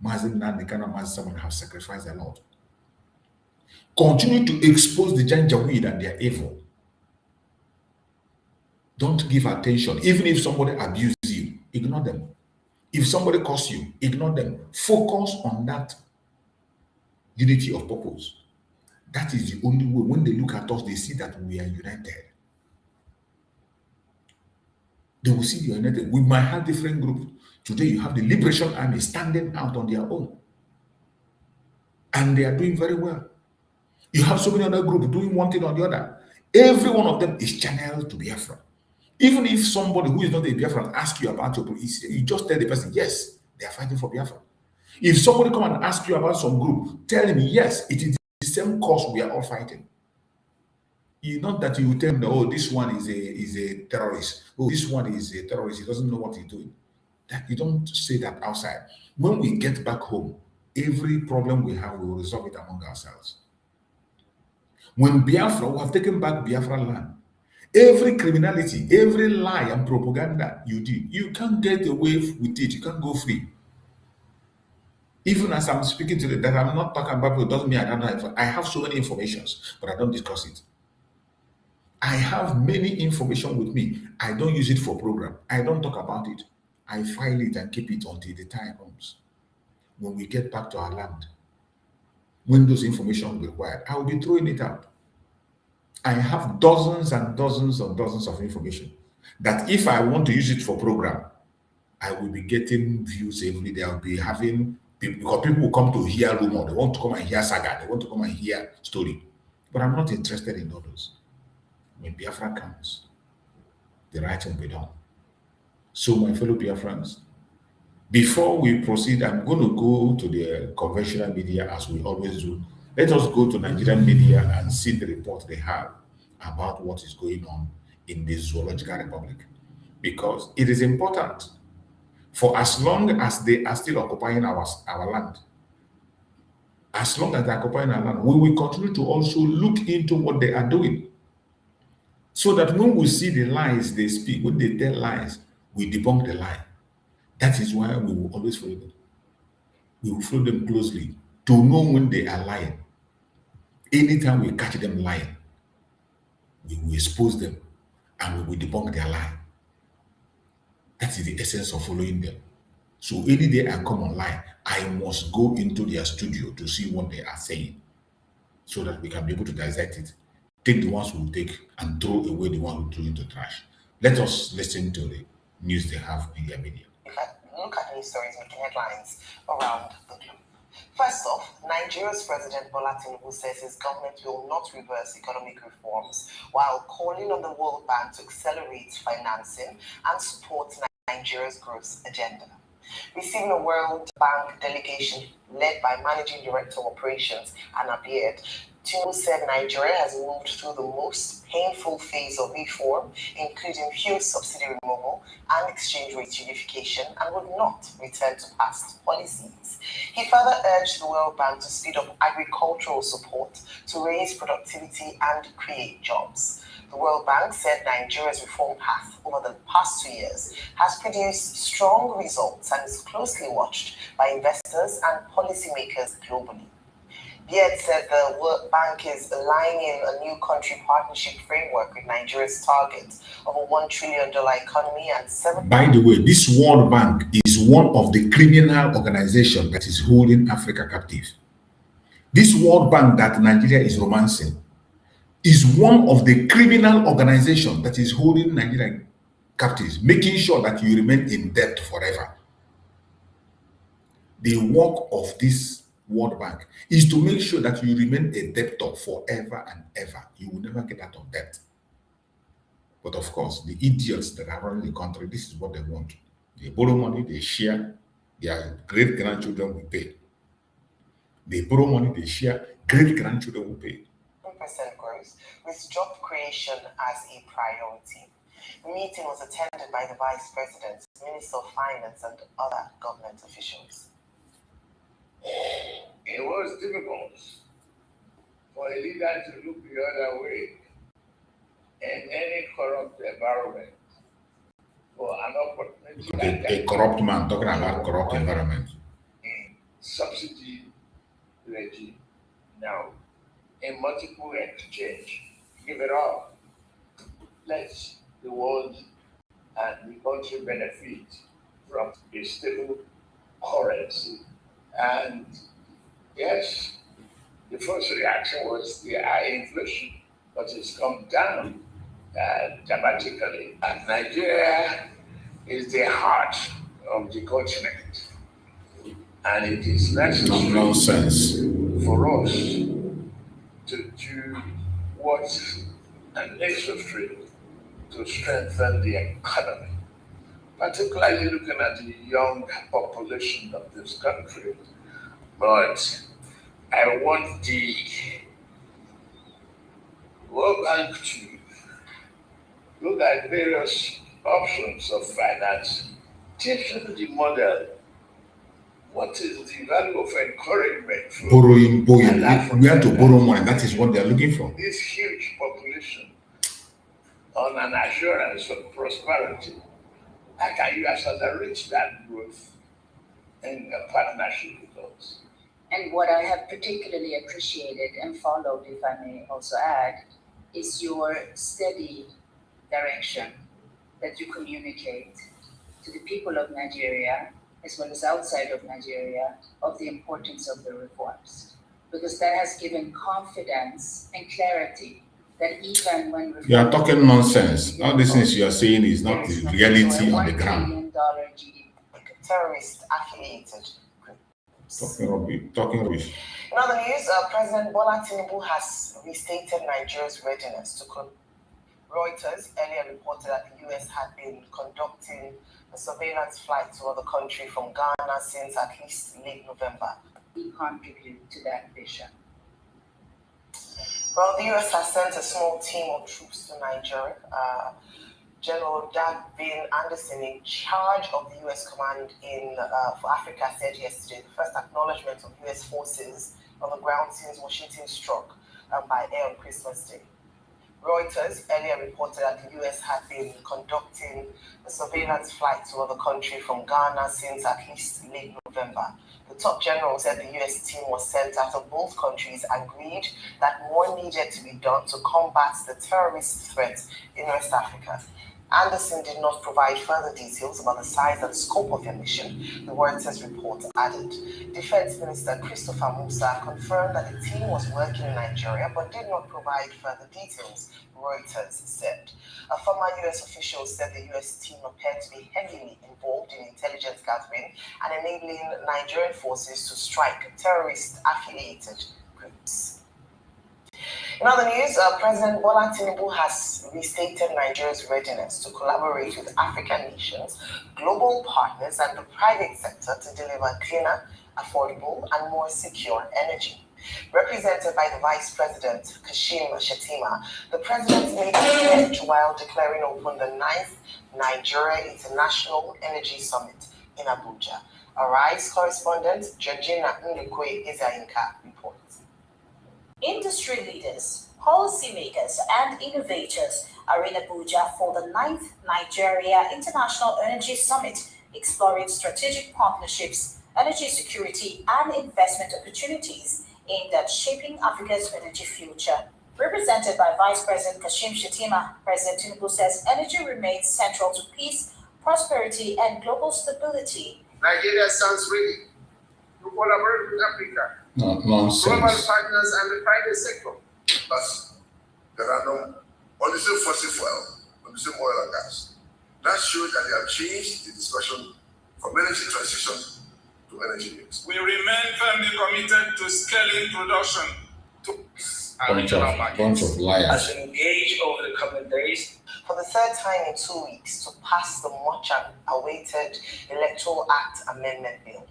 Mazi Nnamdi and Mazi Samarikwa have sacrificed a lot. Continue to expose the Janjaweed and their evil. Don't give attention. Even if somebody abuses you, ignore them. If somebody calls you, ignore them. Focus on that unity of purpose. That is the only way. When they look at us, they see that we are united. They will see you are united. We might have different groups. Today, you have the Liberation Army standing out on their own. And they are doing very well. You have so many other groups doing one thing or the other. Every one of them is channeled to Biafra. Even if somebody who is not a Biafran asks you about your police, you just tell the person, yes, they are fighting for Biafra. If somebody come and ask you about some group, tell him, yes, it is the same cause we are all fighting. It's not that you tell them, oh, this one is a terrorist. Oh, this one is a terrorist. He doesn't know what he's doing. That you don't say that outside. When we get back home, every problem we have, we will resolve it among ourselves. When Biafra, we have taken back Biafra land. Every criminality, every lie and propaganda you did, you can't get away with it. You can't go free. Even as I'm speaking today, that I'm not talking about it doesn't mean I don't have. I have so many informations, but I don't discuss it. I have many information with me. I don't use it for program. I don't talk about it. I file it and keep it until the time comes. When we get back to our land, when those information required, I will be throwing it out. I have dozens and dozens and dozens of information that if I want to use it for program, I will be getting views every day. I'll be having people, because people will come to hear rumor. They want to come and hear saga. They want to come and hear story. But I'm not interested in all those. When Biafra comes, the right will be done. So, my fellow Biafrans, before we proceed, I'm going to go to the conventional media as we always do. Let us go to Nigerian media and see the report they have about what is going on in the Zoological Republic. Because it is important, for as long as they are still occupying our land, as long as they're occupying our land, we will continue to also look into what they are doing. So that when we see the lies they speak, when they tell lies, we debunk the lie. That is why we will always follow them. We will follow them closely to know when they are lying. Anytime we catch them lying, we will expose them and we will debunk their lie. That is the essence of following them. So any day I come online, I must go into their studio to see what they are saying so that we can be able to dissect it. Take the ones we will take and throw away the one we threw into trash. Let us listen to the news they have in their media. Look at news stories making headlines around the globe. First off, Nigeria's President Bola Tinubu says his government will not reverse economic reforms while calling on the World Bank to accelerate financing and support Nigeria's growth agenda. Receiving a World Bank delegation led by Managing Director of Operations, Anna Beard, Tinubu said Nigeria has moved through the most painful phase of reform, including fuel subsidy removal and exchange rate unification, and would not return to past policies. He further urged the World Bank to speed up agricultural support to raise productivity and create jobs. The World Bank said Nigeria's reform path over the past 2 years has produced strong results and is closely watched by investors and policymakers globally. Beard said the World Bank is aligning a new country partnership framework with Nigeria's target of a $1 trillion economy and 7... By the way, this World Bank is one of the criminal organizations that is holding Africa captive. This World Bank that Nigeria is romancing is one of the criminal organizations that is holding Nigeria captives, making sure that you remain in debt forever. The work of this World Bank is to make sure that you remain a debtor forever and ever. You will never get out of debt. But of course, the idiots that are running the country, this is what they want. They borrow money, they share, their great-grandchildren will pay. They borrow money, they share, great-grandchildren will pay. 1% growth, with job creation as a priority. The meeting was attended by the Vice President, Minister of Finance, and other government officials. It was difficult for a leader to look the other way in any corrupt environment for an opportunity. A corrupt man talking about corrupt environment. In subsidy regime now, in multiple exchange, give it all. Let the world and the country benefit from a stable currency. And yes, the first reaction was the high inflation, but it's come down dramatically. And Nigeria is the heart of the continent. And it is necessary for us to do what is necessary to strengthen the economy, particularly looking at the young population of this country. But I want the World Bank to look at various options of finance, changing the model. What is the value of encouragement for borrowing? We have to borrow money. That is what they are looking for. This huge population on an assurance of prosperity. How can you accelerate that growth in a partnership with us? And what I have particularly appreciated and followed, if I may also add, is your steady direction that you communicate to the people of Nigeria, as well as outside of Nigeria, of the importance of the reforms. Because that has given confidence and clarity that even when You are talking nonsense. All these things you are saying is not the reality on the ground. Terrorist affiliated Talking rubbish. In other news, President Bola Tinubu has restated Nigeria's readiness to Reuters earlier reported that the US had been conducting a surveillance flight to the country from Ghana since at least late November. We contribute to that vision. Well, the US has sent a small team of troops to Nigeria. General Dagbin Anderson, in charge of the US Command for Africa, said yesterday the first acknowledgement of US forces on the ground since Washington struck by air on Christmas Day. Reuters earlier reported that the US had been conducting a surveillance flight to the country from Ghana since at least late November. The top general said the US team was sent after both countries agreed that more needed to be done to combat the terrorist threat in West Africa. Anderson did not provide further details about the size and scope of their mission, the Reuters report added. Defense Minister Christopher Musa confirmed that the team was working in Nigeria but did not provide further details, Reuters said. A former US official said the US team appeared to be heavily involved in intelligence gathering and enabling Nigerian forces to strike terrorist-affiliated groups. In other news, President Bola Tinubu has restated Nigeria's readiness to collaborate with African nations, global partners, and the private sector to deliver cleaner, affordable, and more secure energy. Represented by the Vice President, Kashim Shettima, the President made a pledge while declaring open the 9th Nigeria International Energy Summit in Abuja. Arise correspondent Georgina Ndekwe Ezainka reports. Industry leaders, policymakers, and innovators are in Abuja for the 9th Nigeria International Energy Summit, exploring strategic partnerships, energy security, and investment opportunities aimed at shaping Africa's energy future. Represented by Vice President Kashim Shettima, President Tinubu says energy remains central to peace, prosperity, and global stability. Nigeria stands ready to collaborate with Africa, Nonsense. global partners, and the private sector. But there are no on the same fossil fuel, on the same oil and gas. That shows that they have changed the discussion from energy transition to energy mix. We remain firmly committed to scaling production to bunch of liars. as we engage over the coming days. For the third time in 2 weeks to pass the much awaited Electoral Act Amendment Bill.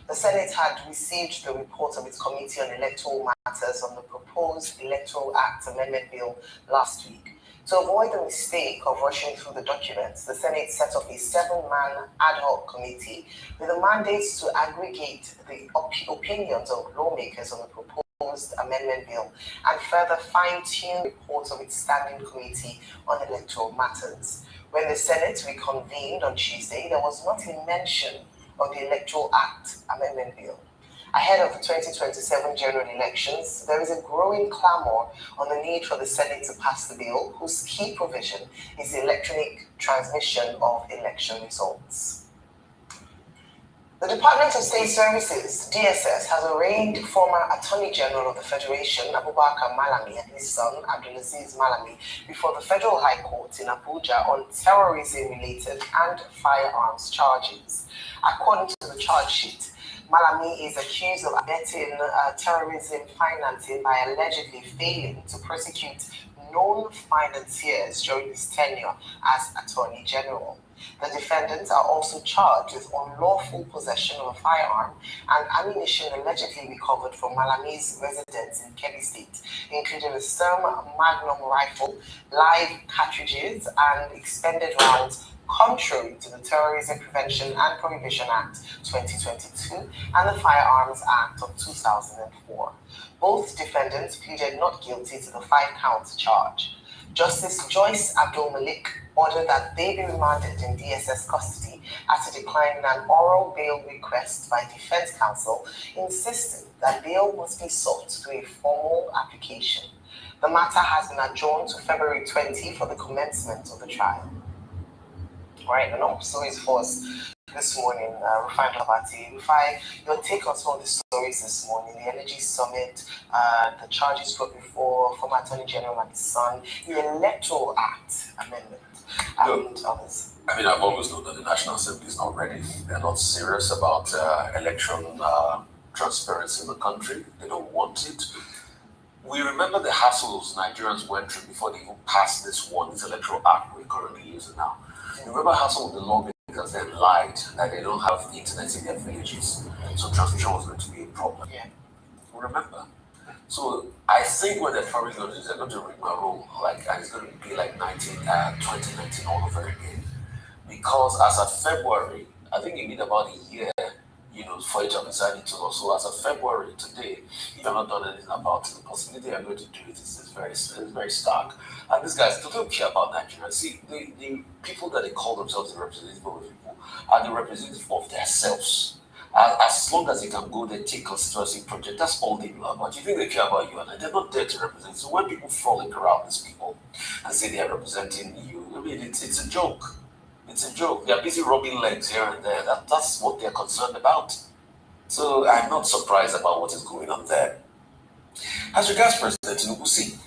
The Senate had received the report of its Committee on Electoral Matters on the proposed Electoral Act Amendment Bill last week. To avoid the mistake of rushing through the documents, the Senate set up a 7-man ad hoc committee with a mandate to aggregate the opinions of lawmakers on the proposed amendment bill and further fine-tune reports of its standing committee on electoral matters. When the Senate reconvened on Tuesday, there was not a mention of the Electoral Act Amendment Bill. Ahead of the 2027 general elections, there is a growing clamor on the need for the Senate to pass the bill, whose key provision is the electronic transmission of election results. The Department of State Services, DSS, has arraigned former Attorney General of the Federation, Abubakar Malami, and his son, Abdulaziz Malami, before the Federal High Court in Abuja on terrorism-related and firearms charges. According to the charge sheet, Malami is accused of abetting terrorism financing by allegedly failing to prosecute known financiers during his tenure as Attorney General. The defendants are also charged with unlawful possession of a firearm and ammunition allegedly recovered from Malami's residence in Kebbi State, including a Sturm Magnum rifle, live cartridges, and expended rounds, contrary to the Terrorism Prevention and Prohibition Act 2022 and the Firearms Act of 2004. Both defendants pleaded not guilty to the 5-count charge. Justice Joyce Abdul Malik ordered that they be remanded in DSS custody after declining an oral bail request by defense counsel, insisting that bail must be sought through a formal application. The matter has been adjourned to February 20 for the commencement of the trial. All right, and I'm stories for us this morning, Rufai Labati. Rufai, your take on some of the stories this morning, the Energy Summit, the charges put before former Attorney General and his son, the Electoral Act Amendment, and others. I mean, I've always known that the National Assembly is not ready. They're not serious about election transparency in the country. They don't want it. We remember the hassles Nigerians went through before they even passed this Electoral Act we're currently using now. You remember how some of the lawmakers then lied that they don't have the internet in their villages, so transmission was going to be a problem. Yeah. Remember? So I think what they're probably going to do is they're going to rigmarole, and it's going to be like 2019 all over again. Because as of February, I think you need about a year, for it to have decided to. So as of February today, if you have not done anything about it, the possibility you're going to do it is very stark. And these guys don't care about Nigeria. See, the people that they call themselves the representative of the people are the representative of themselves. As long as they can go there, take constituency project, that's all they know about. You think they care about you, and they're not there to represent. So when people frolic around these people and say they are representing you, I mean, it's a joke. It's a joke. They're busy rubbing legs here and there. That's what they're concerned about. So I'm not surprised about what is going on there. As regards President Tinubu, see,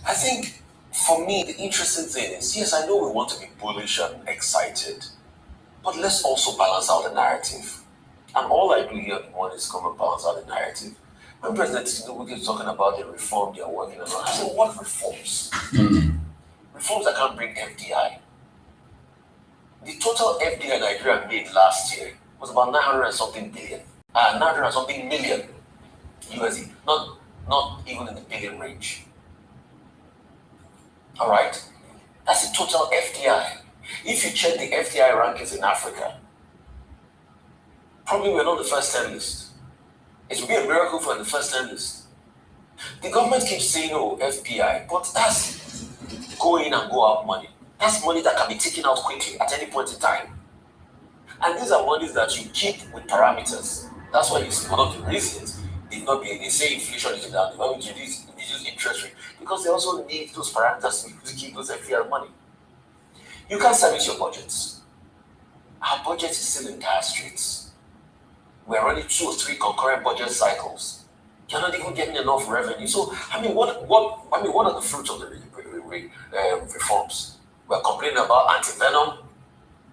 I think for me the interesting thing is, yes, I know we want to be bullish and excited, but let's also balance out the narrative. And all I do here is come and balance out the narrative. When President Tinubu keeps talking about the reform they're working on, I said, what reforms? Reforms that can't bring FDI. The total FDI Nigeria made last year was about 900 and something million USD, not even in the billion range. All right, that's the total FDI. If you check the FDI rankings in Africa, probably we're not the first 10 list. It would be a miracle for the first 10 list. The government keeps saying, oh, FDI, but that's go in and go out money. That's money that can be taken out quickly at any point in time. And these are monies that you keep with parameters. That's why it's one of the reasons they say inflation is down. They want to reduce interest rate because they also need those parameters to keep those FDI money. You can't service your budgets. Our budget is still in dire straits. We're running 2 or 3 concurrent budget cycles. You're not even getting enough revenue. So, what are the fruits of the reforms? We're complaining about anti-venom,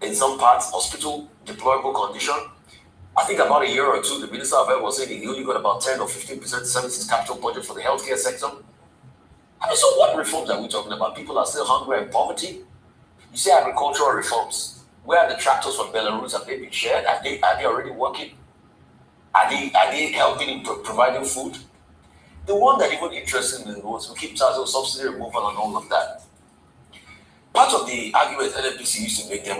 in some parts, hospital deployable condition. I think about a year or two, the Minister of Health was saying he only got about 10 or 15% services capital budget for the healthcare sector. So what reforms are we talking about? People are still hungry and poverty. You say agricultural reforms. Where are the tractors from Belarus? Have they been shared? Are they already working? Are they helping in providing food? The one that even interested me was we keep talking about subsidy removal and all of that. Part of the argument NNPC used to make them,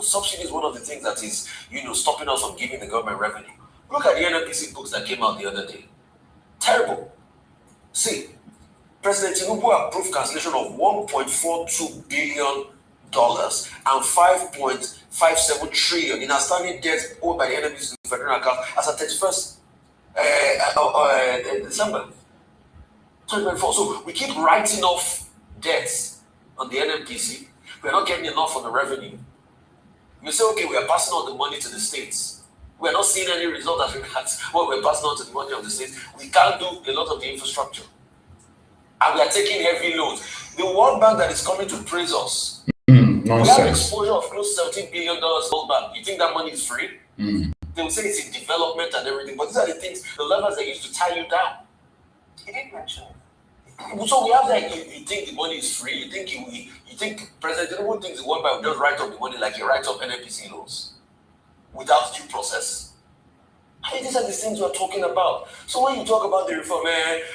subsidy is one of the things that is, stopping us from giving the government revenue. Look at the NNPC books that came out the other day. Terrible. See, President Tinubu approved cancellation of $1.42 billion and 5.57 trillion in outstanding debt owed by the NNPC to federal account as at 31st December 2024. So we keep writing off debts on the NNPC. We're not getting enough on the revenue. We say, okay, we are passing on the money to the states. We're not seeing any result as regards what we're passing on to the money of the states. We can't do a lot of the infrastructure. And we are taking heavy loans. The World Bank that is coming to praise us, we have an exposure of close to $17 billion World Bank. You think that money is free? They will say it's in development and everything, but these are the things, the levers they use to tie you down. He didn't mention it. So we have that. You think the money is free? You think President Tinubu thinks the World Bank will just write off the money like he writes off NNPC loans without due process? I mean, these are the things we're talking about. So when you talk about the reform,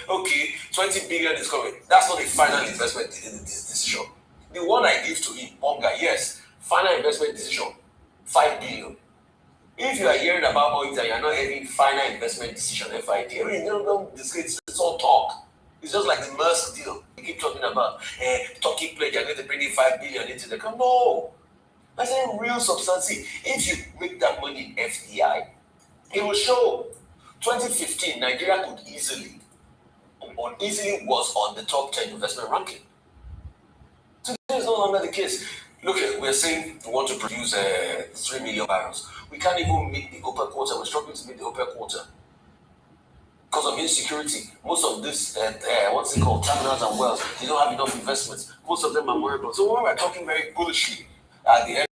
okay, 20 billion is coming. That's not a final investment decision. The one I give to him, Bonga, yes, final investment decision, 5 billion. If you are hearing about all that, you're not having final investment decision, FID. I mean, it's all talk. It's just like the Maersk deal. We keep talking about Turkey pledge, you're going to bring in 5 billion into the country. No. That's a real substance. If you make that money in FDI, it will show. 2015, Nigeria could easily easily was on the top 10 investment ranking. Today is no longer the case. Look, we're saying we want to produce 3 million barrels. We can't even meet the upper quarter. We're struggling to meet the upper quarter because of insecurity. Most of this, what's it called, terminals and wells, they don't have enough investments. Most of them are vulnerable. So when we're talking very bullishly at the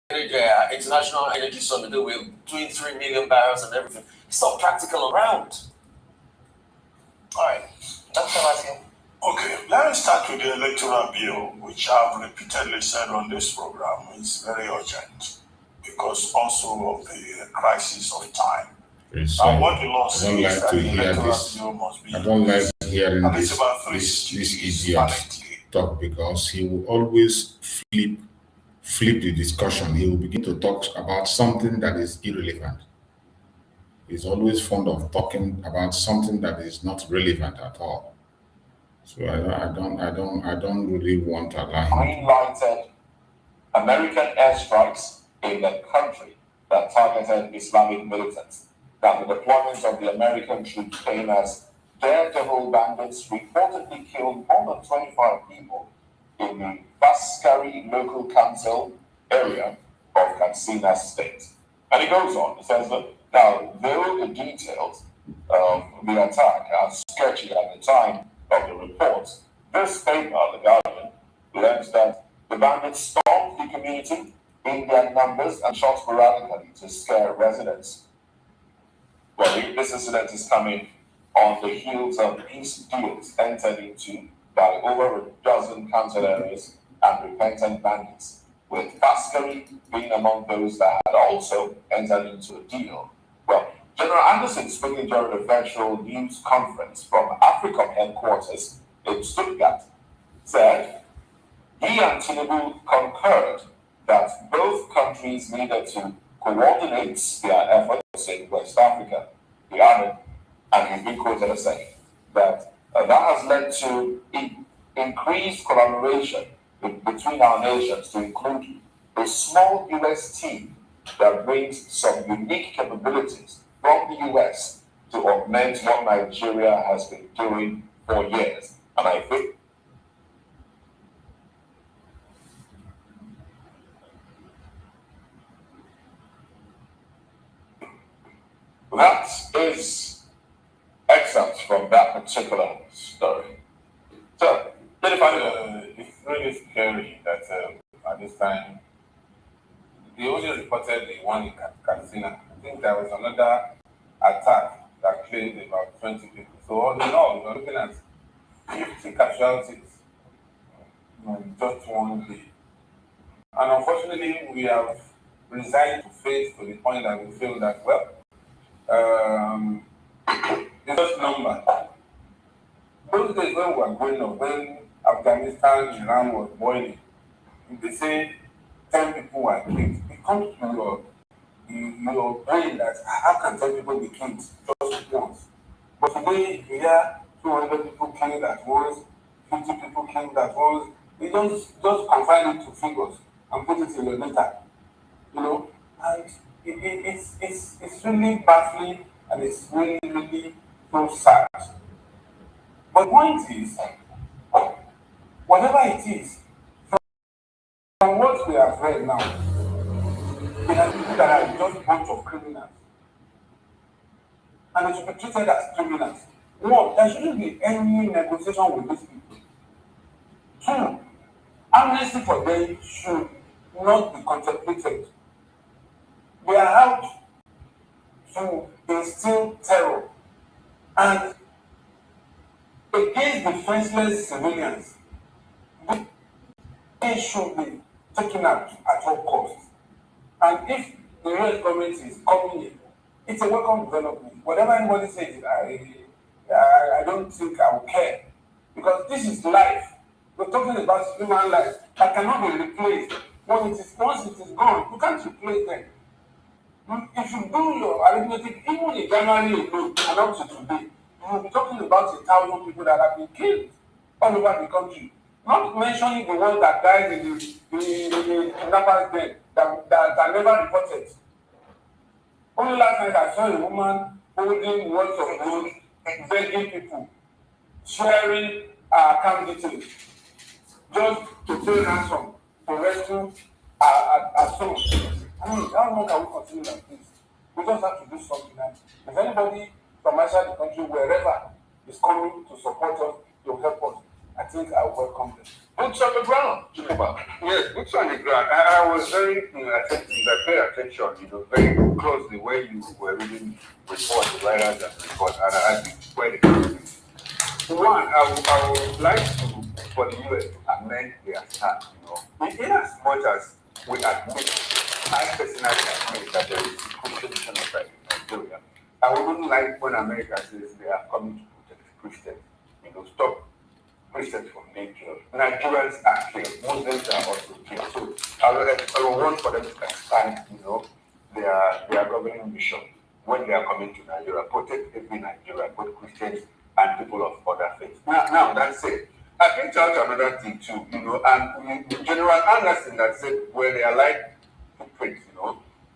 International Energy Summit, we're doing 3 million barrels and everything. It's not practical around. All right, Dr. Martin. Okay, let me start with the electoral bill, which I've repeatedly said on this program is very urgent because also of the crisis of time. And what the law says is that the electoral bill must be. I don't like hearing this idiot talk because he will always flip the discussion. He will begin to talk about something that is irrelevant. He's always fond of talking about something that is not relevant at all. So I don't really want to allow him. Green-lighted American airstrikes in the country that targeted Islamic militants. That the deployment of the American troops came as daredevil bandits reportedly killed more than 25 people in the Faskari local council area of Katsina State. And it goes on. It says that now, though the details of the attack are sketchy at the time of the report, this paper, The Guardian, learns that the bandits stormed the community in their numbers and shot sporadically to scare residents. Well, this incident is coming on the heels of peace deals entered into by over a dozen council areas and repentant bandits, with Faskari being among those that had also entered into a deal. Well, General Anderson, speaking during a virtual news conference from AFRICOM headquarters in Stuttgart, said he and Tinubu concurred that both countries needed to coordinate their efforts in West Africa. He added, and he's been quoted as saying, that that has led to increased collaboration between our nations to include a small U.S. team that brings some unique capabilities from the U.S. to augment what Nigeria has been doing for years. And I think that is excerpts from that particular story. So, it's really scary that at this time, they only reported the one in Katsina. I think there was another attack that killed about 20 people. So all in all, we're looking at 50 casualties in just one day. And unfortunately, we have resigned to fate to the point that we feel that, well, it's just number. Those days when we were growing up, when Afghanistan, Iran was boiling, they say 10 people were killed. It comes to your brain that how can 10 people be killed just once? But today, you hear 200 people killed at once, 50 people killed at once. We don't just confine it to figures and put it in the data, and it's really baffling and it's really, really so sad. But the point is, whatever it is, from what we have read now, there are people that are just a bunch of criminals. And they should be treated as criminals. One, there shouldn't be any negotiation with these people. Two, amnesty for them should not be contemplated. They are out to instill terror and against defenseless civilians. They should be taken out at all costs. And if the US government is coming in, it's a welcome development. Whatever anybody says, I don't think I will care. Because this is life. We're talking about human life that cannot be replaced. Once it is gone, you can't replace them. If you do your arithmetic, even in January alone, and up to today, you will be talking about 1,000 people that have been killed all over the country. Not mentioning the ones that died in the kidnappers' den that are never reported. Only last night I saw a woman holding words of gold, begging people. sharing our account details just to pay ransom to rescue our souls. I mean, how long can we continue like this? We just have to do something. And if anybody from outside the country, wherever, is coming to support us, to help us, I think I welcome them. Boots on the ground, Chukwuba. Yes, boots on the ground. I was very attentive. I paid attention, very closely when you were reading report, the writers and report, and I think quite a one, I would like to, for the US, amend their stand, in as much as we admit, I personally admit that there is Christian genocide in Nigeria. I wouldn't like when America says they are coming to protect Christians, stop Christians from being killed. Nigerians are killed, Muslims are also killed. So I would want for them to expand, their governing mission when they are coming to Nigeria, protect every Nigeria, both Christians and people of other faiths. Now that's it. I picked out another thing too, and General Anderson that said where they are like footprints,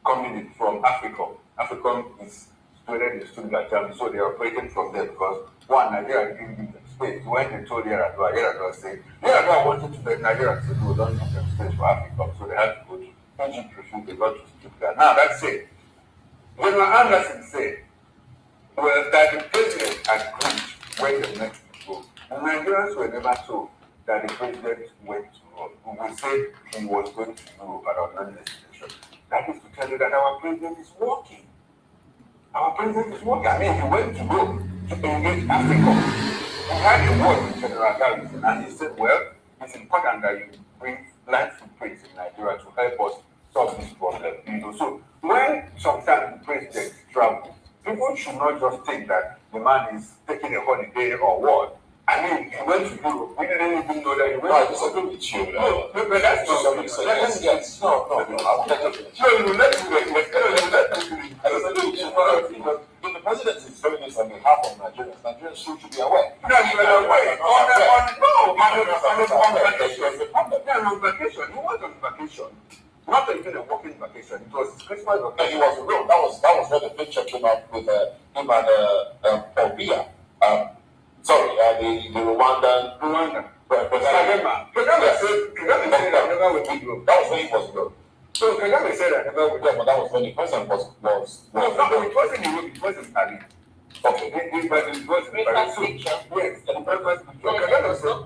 coming in from Africa. Africa is situated in Stuttgart, Germany, so they are operating from there because one, Nigeria didn't give them space. When they told Yaradua said, Yaradua wanted to let Nigeria say, no, don't give them space for Africa, so they had to go to Egypt, refuse, they got to Stuttgart. Now that's it. General Anderson said, well, that the president agreed when the next to go. The Nigerians were never told that the president went to Rome. We said he was going to Europe around non-legislation. That is to tell you that our president is working. Our president is working. I mean, he went to Rome to engage Africa. He had a word with General Garrison, and he said, well, it's important that you bring land footprints in Nigeria to help us solve this problem. So when sometimes the president travels, people should not just think that the man is taking a holiday or what. I mean, he went to Europe. We didn't even know that he went. I disagree with you. No, but that's not what you said. No, let's get. No, let me the president is doing this on behalf of Nigerians. Nigerians should be aware. No, you are aware. On vacation. No, on vacation. He was on vacation. Not even a working vacation. It was Christmas vacation. He was real. That was where the picture came up with him and Obia. The Rwandan. Kagame said I never went to Europe. That was when he was real. So Kagame said I never went to Europe, but that was when the president was. No, it wasn't Europe. It was in Paris. Okay. It was in Paris. Yes, the breakfast picture. Kagame said.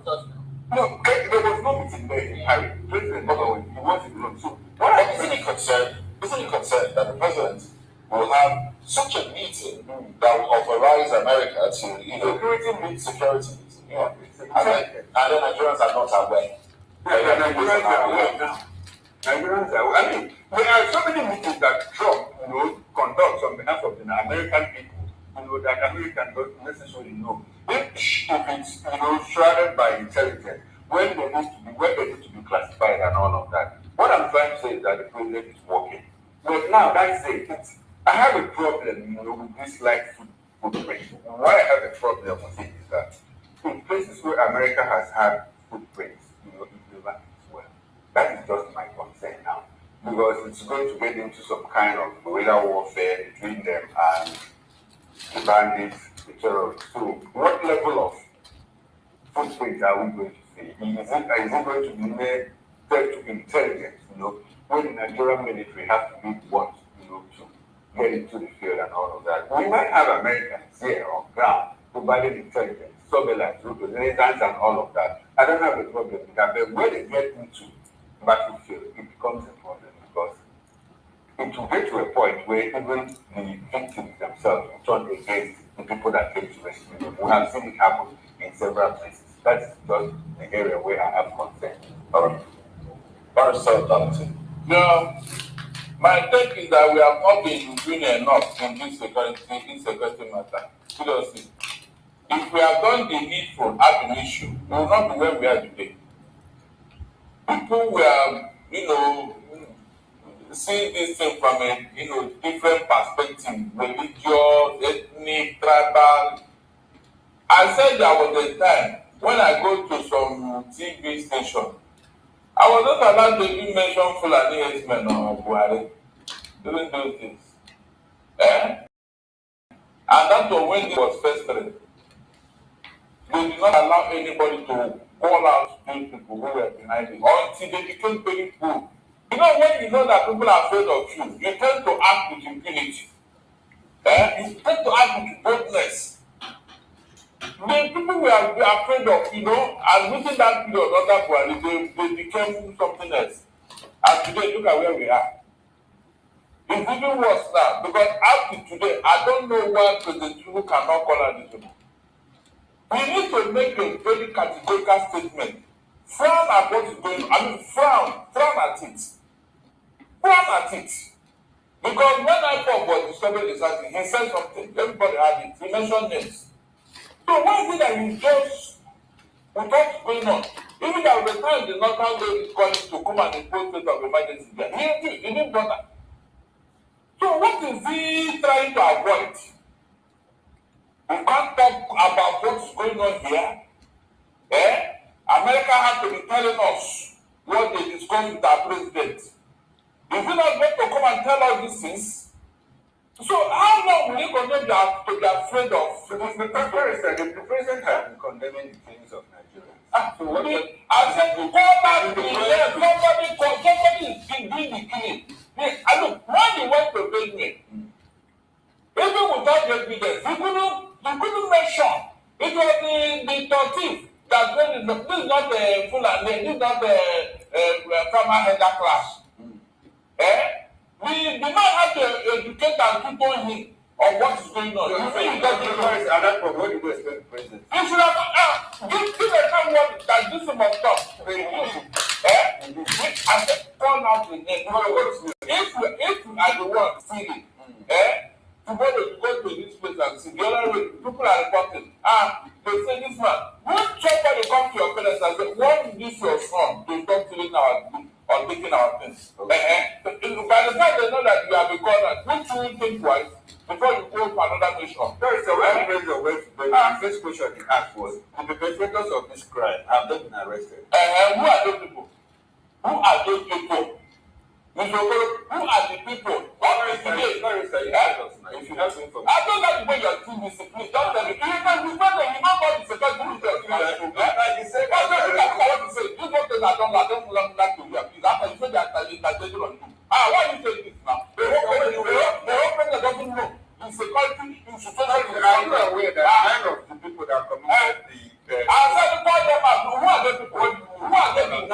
No, there was no meeting there in Paris. President Obama, he was in Rome. So, isn't it concerned that the president will have such a meeting that will authorize America to, security meets security meeting, and then Nigerians are not aware. Nigerians are aware now. Nigerians are aware. I mean, there are so many meetings that Trump, conducts on behalf of the American people, that Americans don't necessarily know. If it's shrouded by intelligence, when they need to be classified and all of that. What I'm trying to say is that the president is working. But now that's it. I have a problem, with this footprint. Why I have a problem with it is that in places where America has had footprints, it never ends well. That is just my concern now. Because it's going to get into some kind of guerrilla warfare between them and the bandits, the terrorists. So what level of footprint are we going to see? Is it going to be made to intelligence, when the Nigerian military has to be what, to get into the field and all of that. We might have Americans here on ground providing intelligence, surveillance, reconnaissance and all of that. I don't have a problem with that, but when they get into battlefield, it becomes a problem because it will get to a point where even the victims themselves will turn against the people that came to rescue them. We have seen it happen in several places. That's just the area where I have concern. All right. No, my take is that we have not been doing enough in this security matter. Seriously. If we have done the needful ab initio, we will not be where we are today. People were, see this thing from a different perspective, religious, ethnic, tribal. I said there was a time when I go to some TV station, I was not allowed to even mention Fulani herdsmen or Buhari during those days. And that was when it was first read. they did not allow anybody to call out those people who were behind it until they became very poor. You know, when you know that people are afraid of you, you tend to act with impunity. You tend to act with boldness. The people we are afraid of, you know, and within that period under Buhari, they became something else. And today, look at where we are. It's even worse now, because up to today, I don't know why President Tinubu cannot call out these people. We need to make a very categorical statement. Frown at what is going on. I mean, frown at it. Frown at it. Because when I thought was disturbing exactly, he said something. Everybody had it. He mentioned names. So why is it that he just, with what's going on, even at the time the northern way is calling to come and impose state of emergency there, he didn't bother. So what is he trying to avoid? We can't talk about what's going on here. America has to be telling us what they discussed with our president. Is he not going to come and tell us these things? So how long will you continue to be afraid of? The president has been condemning the killings of Nigeria. So what I said, call back the somebody is doing the killing. Look, when he went to beg me, even without evidence, he couldn't mention. It was the 13th that when this is not a full and this is not a farmer header class. The man had to educate and people him on what is going on. You think he doesn't know? At that point, what do you expect the president? He should have give a time what that this must stop. I said, call out the name. If you are the one stealing, to go to this place and see the other way, people are reporting. They say this man. When somebody comes to your parents and say, "What is this your son to stop stealing our goods or taking our things?" By the time they know that you have been called out, which you will think twice before you go to another mission. There is a way the first question he asked was, the perpetrators of this crime have they been arrested? Who are those people? Who are those people? Who are the people? What is today? If you have some information. I don't like the way you are doing this, please don't tell me. You can be better, you know what is about to say. Like you say, I want to say, this is what I don't like to hear, please. After you say that, I on you. Why you say this now? The whole president doesn't know. In security, in society, are you aware that none of the people that committed the I said to call them out. Who are those people? Who are those people?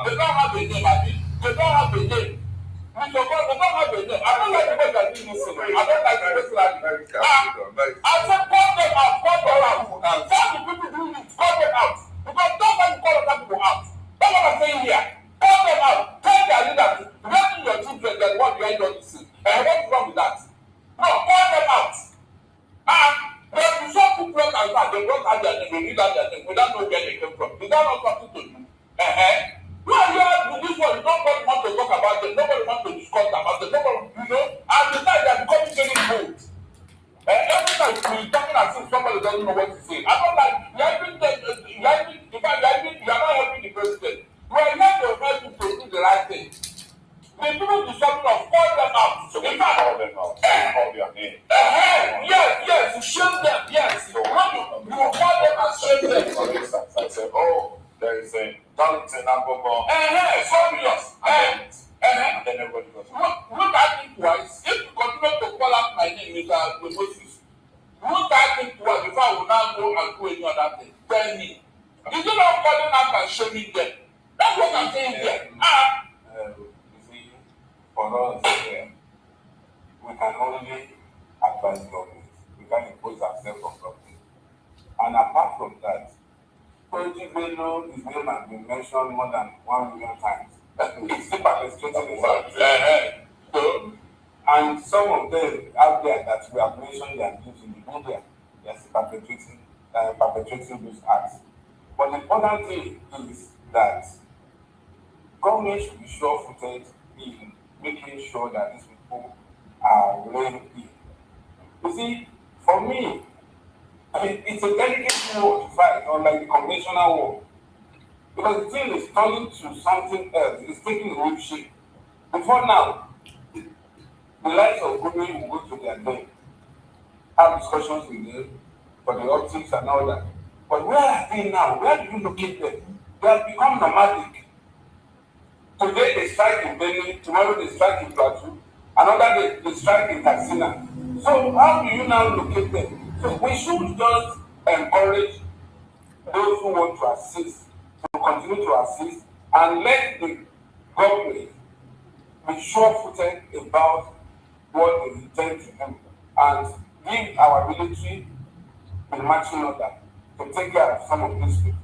They don't have a name, I think. They don't have a name. They don't have a name. I don't like the way they're doing this. I don't like the way I said call them out. Call them out. Tell the people doing it. Call them out. Because don't let me call other people out. That's what I'm saying here. Call them out. Tell their leaders. Let your children that what you are doing to see. What's wrong with that? No, call them out. But you saw people like that, they brought out their name, they read out their name without knowing where they came from. Is that not something to do? You are here with this one, nobody wants to talk about them, nobody wants to discuss about them, nobody, you know, and the time they are becoming very bold. Every time you're talking as if somebody doesn't know what to say. I don't like, you are not helping the president. You are here to help him to do the right thing. The people decided to call them out. So we call them out. Call their name. Yes, you shame them. Yes. So when you call them and shame them. For instance, I say, there is a Darlington Ambomo. Obvious. And then everybody goes. Look at it twice. If you continue to call out my name, Mr. Moses, look at it twice before I will now go and do any other thing. Tell me. Is it not calling out and shaming them? That's what I'm saying here. For us, we can only advise government. We can impose ourselves on government. And apart from that, Koji Bello, his name has been mentioned more than 1 million times. He's still participating in that. And some of them out there that we have mentioned their names in the media, they are still perpetrating these acts. But the important thing is that government should be sure-footed in making sure that these people are reined in. You see, for me, I mean, it's a delicate war to fight, unlike the conventional war. Because the thing is turning to something else, it's taking a new shape. Before now, the likes of government will go to their den, have discussions with them, for the optics and all that. But where are they now? Where do you locate them? They have become nomadic. Today they strike in Benin, tomorrow they strike in Plateau, another day they strike in Katsina. So how do you now locate them? So we should just encourage those who want to assist to continue to assist and let the government be sure-footed about what they intend to do and give our military the marching order to take care of some of these people.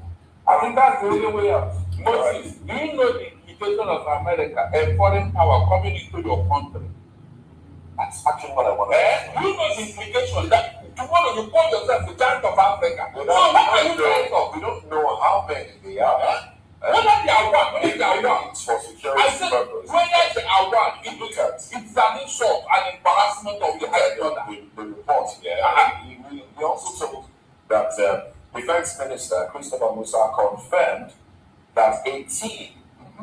I think that's the only way out. Moses, do you know the implication of America, a foreign power coming into your country? That's actually what I want to do you know the implication that tomorrow you call yourself the giant of Africa? So what are you trying to? We don't know how many they are. Whether they are one, whether they are one. It's for security I said, purposes. whether they are one, it's an insult and embarrassment of the high order. The report here, we also told that Defense Minister Christopher Musa confirmed that a team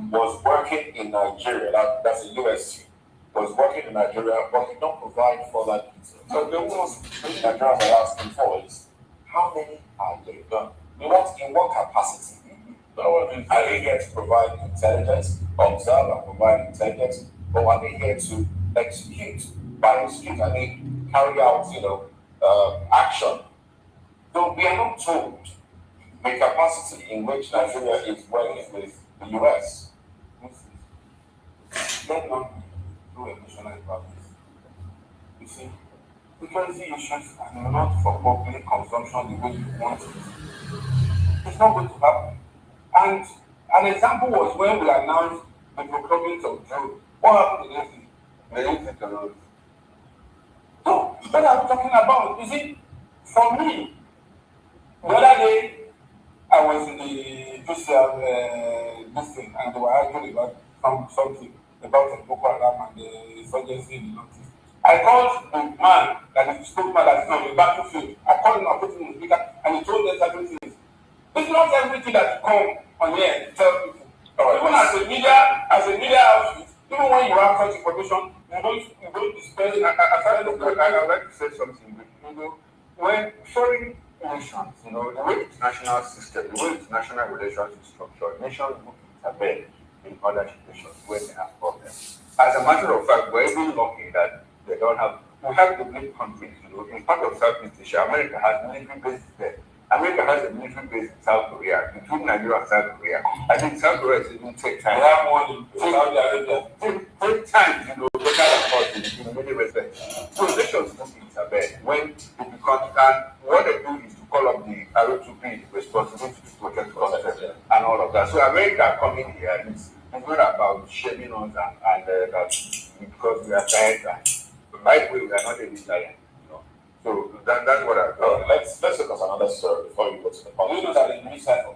was working in Nigeria, that's a US team, was working in Nigeria, but did not provide further details. So the most Nigerians are asking for is, how many are they done? In what capacity? Are they here to provide intelligence, observe and provide intelligence, or are they here to execute? By execute, I mean carry out, action. So we are not told the capacity in which Nigeria is working with the US. Let not do a missionary about this. You see, security issues are not for public consumption the way you want it. It's not going to happen. And an example was when we announced the procurement of drones. What happened to them? They didn't take a road. So, what are we talking about? You see, for me, the other day, I was in the this thing, and they were arguing about something about the Boko Haram and the insurgency in the Northeast. I called the man that is the spokesman that is on the battlefield. I called him and put him in the speaker, and he told them certain things. It's not everything that you come on here to tell people. Even as a media outfit, even when you have such information, you don't disperse it. I'd like to say something. When foreign nations, the way the international system, the way international relations is structured, nations look intervene in other situations when they have problems. As a matter of fact, we're even lucky that we have the big countries, in part of Southeast Asia, America has military bases there. America has a military base in South Korea, between Nigeria and South Korea. I think South Korea is even take time. They have more in Saudi Arabia. Take time, better in many respects. So nations don't intervene when it becomes, and what they do is to call up the RO2P responsibility to protect us and all of that. So America coming here is not about shaming us and because we are tired. By the way, we are not any giant. So that's what I thought. Let's look at another story before we go to the point. You know that the missile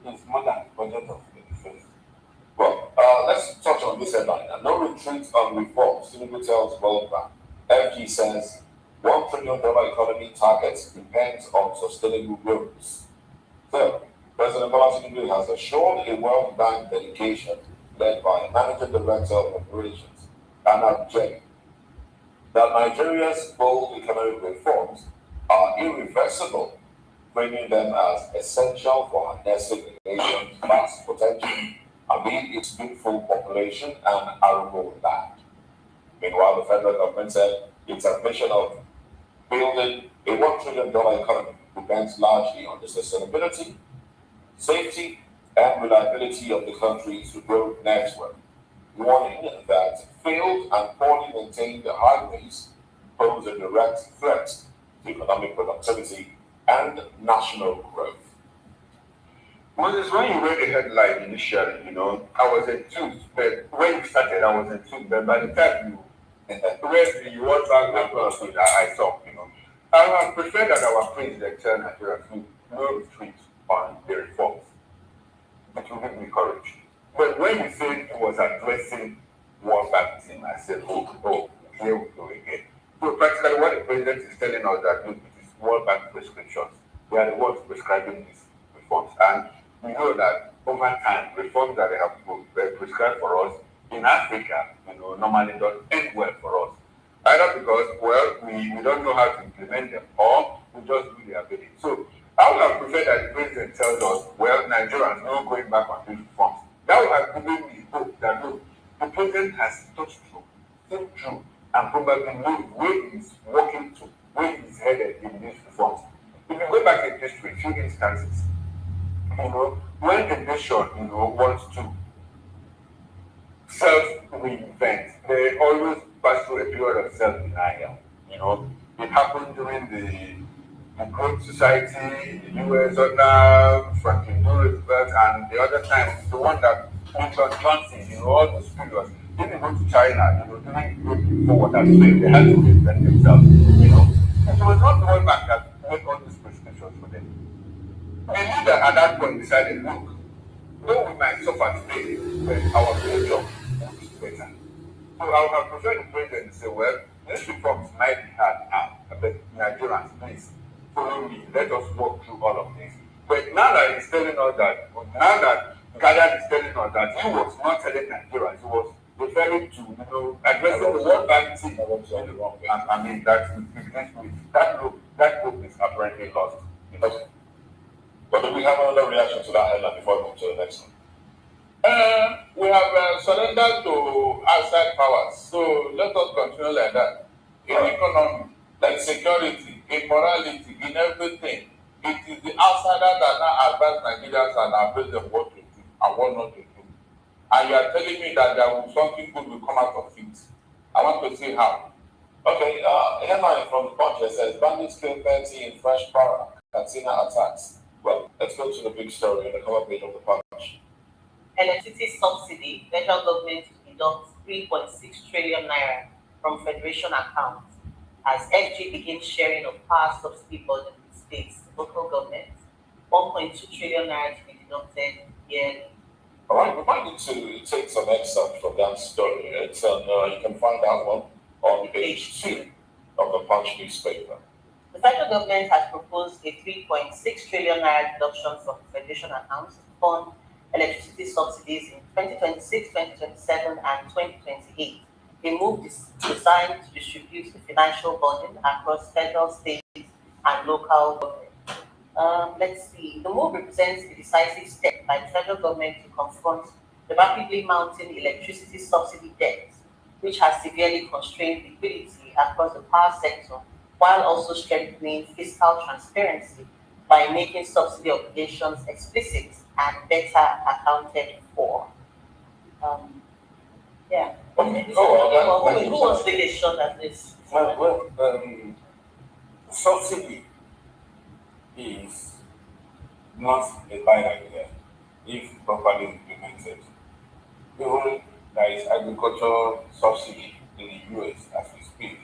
is more than the budget of the defense. Well, let's touch on this headline. No retreat on reforms. Tinubu tells World Bank. FG says $1 trillion economy target depends on sustainable growth. So, President Bola Tinubu has assured a World Bank delegation led by Managing Director of Operations, Anna J, that Nigeria's bold economic reforms are irreversible, framing them as essential for harnessing the nation's vast potential amid its beautiful population and arable land. Meanwhile, the federal government said its ambition of building a $1 trillion economy depends largely on the sustainability, safety, and reliability of the country's road network, warning that failed and poorly maintained highways pose a direct threat to economic productivity and national growth. Moses, when you read the headline initially, I was enthused. But when you started, I was enthused. But by the time you read the World Bank report, I saw, I would prefer that our president tell Nigeria to no retreat on the reforms. It will give me courage. But when you said it was addressing World Bank team, I said, oh, here we go again. So practically what the president is telling us that look, it is World Bank prescriptions. We are the ones prescribing these reforms. And we know that over time, reforms that they have prescribed for us in Africa, normally don't end well for us. Either because, we don't know how to implement them, or just do their bidding. So I would have preferred that the president tells us, well, Nigerians not going back on these reforms. That would have given me hope that look, the president has touched through, think through, and probably knows where he's walking to, where he's headed in these reforms. If you go back in history, few instances, when a nation, wants to self-reinvent, they always pass through a period of self-denial. It happened during the Great Society, the US under Franklin D. Roosevelt, and the other time, the one that Clinton Johnson, all those periods, didn't go to China, didn't go forward and say they had to reinvent themselves, And it was not the World Bank that made all these prescriptions for them. The leader at that point decided, look, though we might suffer today, but our future is better. So I would have preferred the president to say, well, these reforms might be hard now, but Nigerians, please, follow me, let us walk through all of this. But now that he's telling us that, now that Gada is telling us that he was not telling Nigerians, he was referring to, addressing the World Bank team. I mean, that group is apparently lost. But do we have another reaction to that headline before we move to the next one? We have surrendered to outside powers, so let us continue like that. In economy, like security, in morality, in everything, it is the outsiders that now advise Nigerians and advise them what to do and what not to do. And you are telling me that something good will come out of it. I want to see how. Okay, headline from the Punch says, bandits kill 30 in fresh para, Katsina attacks. Well, let's go to the big story on the cover page of the Punch. Electricity subsidy, federal government deducts 3.6 trillion naira from federation accounts as FG begins sharing of power subsidy burden with states, local governments. 1.2 trillion naira to be deducted yearly. All right, we might need to take some excerpt from that story. It's on, you can find that one on page 2 of the Punch newspaper. The federal government has proposed a 3.6 trillion naira deduction from federation accounts to fund electricity subsidies in 2026, 2027, and 2028. The move is designed to distribute the financial burden across federal, state, and local government. Let's see. The move represents a decisive step by the federal government to confront the rapidly mounting electricity subsidy debt, which has severely constrained liquidity across the power sector, while also strengthening fiscal transparency by making subsidy obligations explicit and better accounted for. Yeah. Who was really shown at this? Subsidy is not a bad idea if properly implemented. Even there is agriculture subsidy in the US as we speak.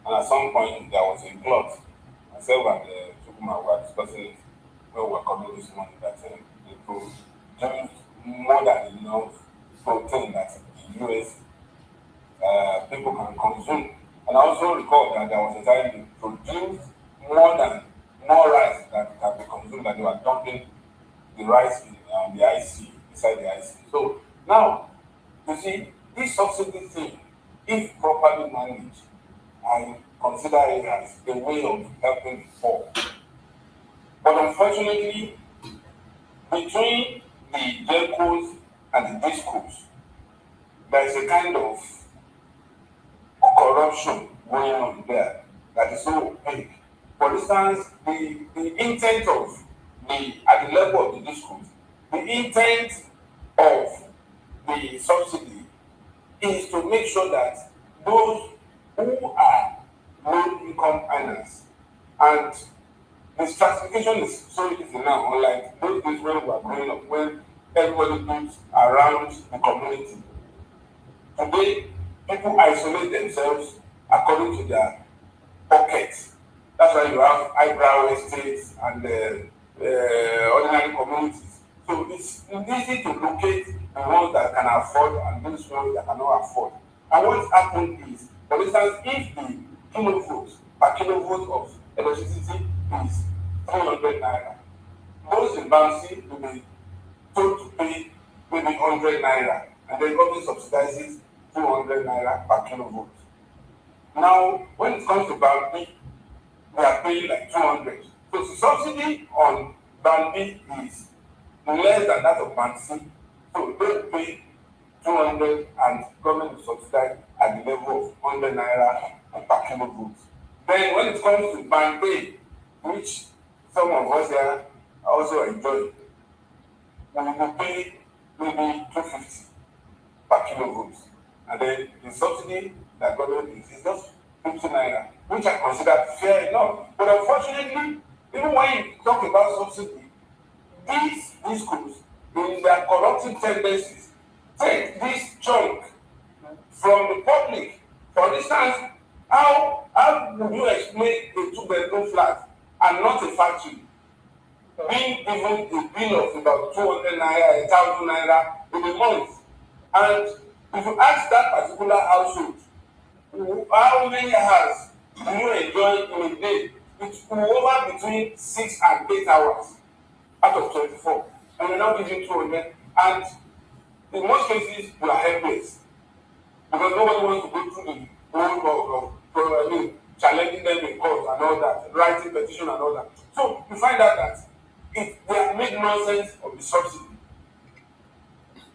And at some point there was a plot. Myself and Chukuma were discussing it when we were coming this morning that they produce more than enough protein that the US people can consume. And I also recall that there was a time they produced more rice that can be consumed, that they were dumping the rice in the IC, inside the IC. So now, you see, this subsidy thing, if properly managed, I consider it as a way of helping the poor. But unfortunately, between the DECOs and the DISCOs, there is a kind of corruption going on there that is so opaque. For instance, the intent of at the level of the DISCOs, the intent of the subsidy is to make sure that those who are low-income earners, and the stratification is so easy now, unlike those days when we were growing up, when everybody lives around the community. Today, people isolate themselves according to their pockets. That's why you have eyebrow estates and ordinary communities. So it's easy to locate the ones that can afford and those ones that cannot afford. And what's happened is, for instance, if the kilovolt per kilovolt of electricity is 300 naira, those in Bouncy will be told to pay maybe 100 naira, and then government subsidizes 200 naira per kilovolt. Now, when it comes to Bouncy, they are paying like 200. So the subsidy on band B is less than that of band C. So they pay 200 and government will subsidize at the level of 100 naira per kilo goods. Then when it comes to band A, which some of us here also enjoy, we will pay maybe 250 per kilo goods. And then the subsidy that government gives is just 50 naira, which I consider fair enough. But unfortunately, even when you talk about subsidy, these schools, in their corrupting tendencies, take this chunk from the public. For instance, how would you explain a 2-bedroom flat and not a factory being given a bill of about 200 naira, 1,000 naira in a month? And if you ask that particular household, how many hours do you enjoy in a day? It will over between 6 and 8 hours out of 24. And you're now giving 200. And in most cases, you are helpless. Because nobody wants to go through the whole of challenging them in court and all that, writing petition and all that. So you find out that they have made nonsense of the subsidy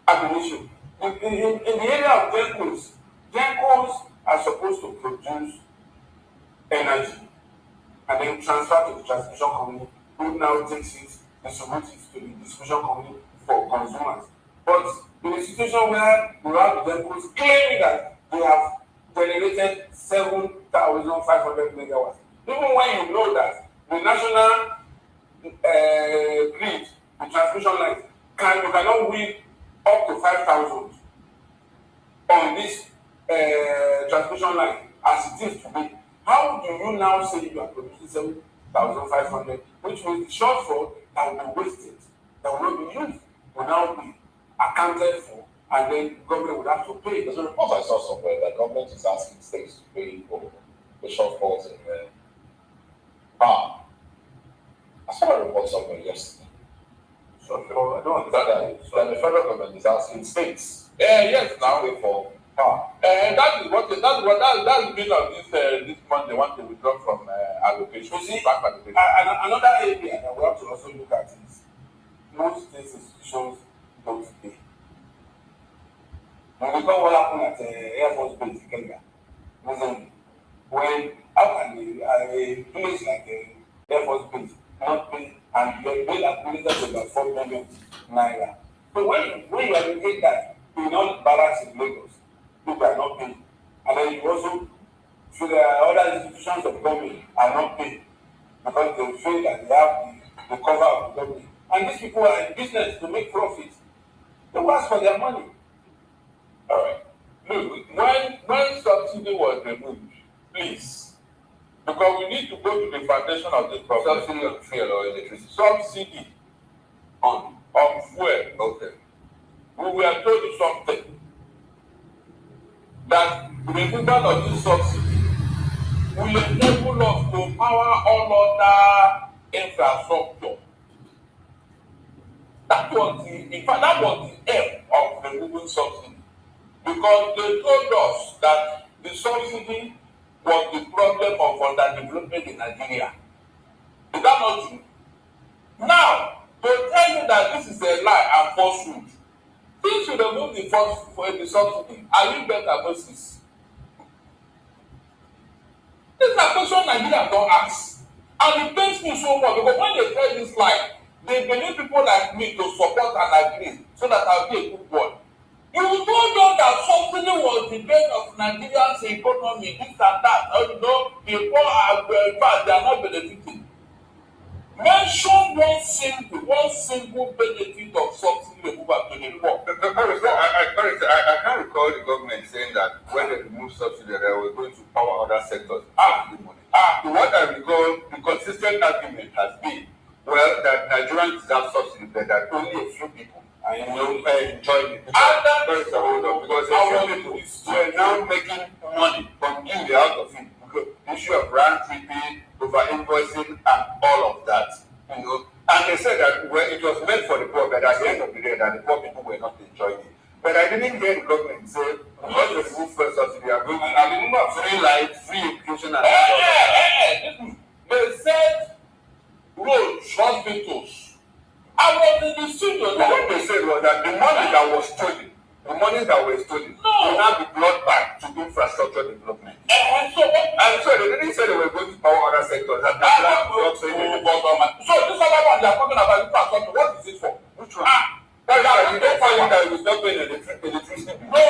acquisition. In the area of gencos are supposed to produce energy and then transfer to the transmission company, who now takes it, distributes it to the distribution company for consumers. But in a situation where we have the gencos claiming that they have generated 7,500 megawatts, even when you know that the national grid, the transmission lines, you cannot win up to 5,000 on this transmission line as it is today. How do you now say you are producing 7,500, which means the shortfall that will be wasted, that will not be used, will now be accounted for, and then government will have to pay. There's a report I saw somewhere that government is asking states to pay for the shortfalls in power. I saw a report somewhere yesterday. So I don't understand that the federal government is asking states. Yes, now pay for power. That's been on this month. They want to withdraw from allocation. You see, back allocation. Another area that we have to also look at is most state institutions don't pay. Now, look at what happened at Air Force Base in Kenya. When how can a place like Air Force Base not pay, and the bill accumulated about 4 million naira? So when you allocate that in all barracks in Lagos, people are not paying, and then you also feel that other institutions of government are not paying because they feel that they have the cover of the government, and these people are in business to make profit. They will ask for their money. All right. Look, when subsidy was removed, please, because we need to go to the foundation of this problem. Subsidy on fuel or electricity. Subsidy on fuel. Okay. We were told something that the removal of this subsidy will enable us to power all other infrastructure. That was the aim of removing subsidy, because they told us that the subsidy was the problem of underdevelopment in Nigeria. Is that not true? Now, to tell you that this is a lie and falsehood, since you remove the subsidy, are you better versus? This is a question Nigeria don't ask. And it pains me so much, because when they tell this lie, they believe people like me to support and agree so that I'll be a good boy. You told them that subsidy was the base of Nigeria's economy, this and that. The poor are they are not benefiting. Mention one single benefit of subsidy removal to the poor. I can't recall the government saying that when they remove subsidy, they were going to power other sectors. What I recall, the consistent argument has been, well, that Nigerians deserve subsidy, but that only a few people are enjoying it. Because a few people were now making money from in the out of it. Because the issue of brand tripping, over invoicing, and all of that. And they said that it was meant for the poor, but at the end of the day, that the poor people were not enjoying it. But I didn't hear the government say, because they remove first subsidy, are going to remove free life, free education, and all that. They hospitals. I was in the studio. But what they said was that the money that was stolen, the money that was stolen, will now be brought back to infrastructure development. And so they didn't say they were going to power other sectors. So this other one they are talking about infrastructure, what is it for? Which one? That's why you don't find that you stop paying electricity. No,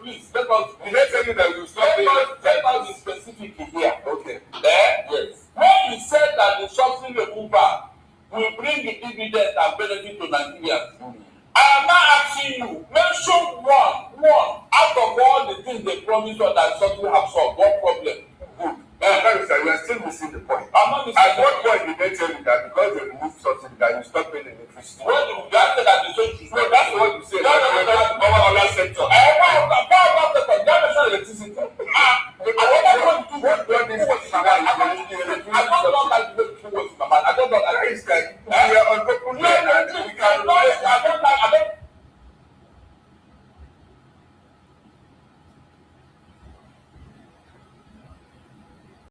please. Let us. The next thing that you stop paying. Let us be specific here. Okay. Yes. When you said that the subsidy removal will bring the dividend and benefit to Nigerians, I am now asking you, mention one out of all the things they promised us that subsidy have solved. What problem? Good. You are still missing the point. I'm not missing. At what point did they tell you that because they removed subsidy that you stop paying electricity? Well, you answer that the same thing. No, that's what you say. Power sector. Power sector. That is not electricity. What is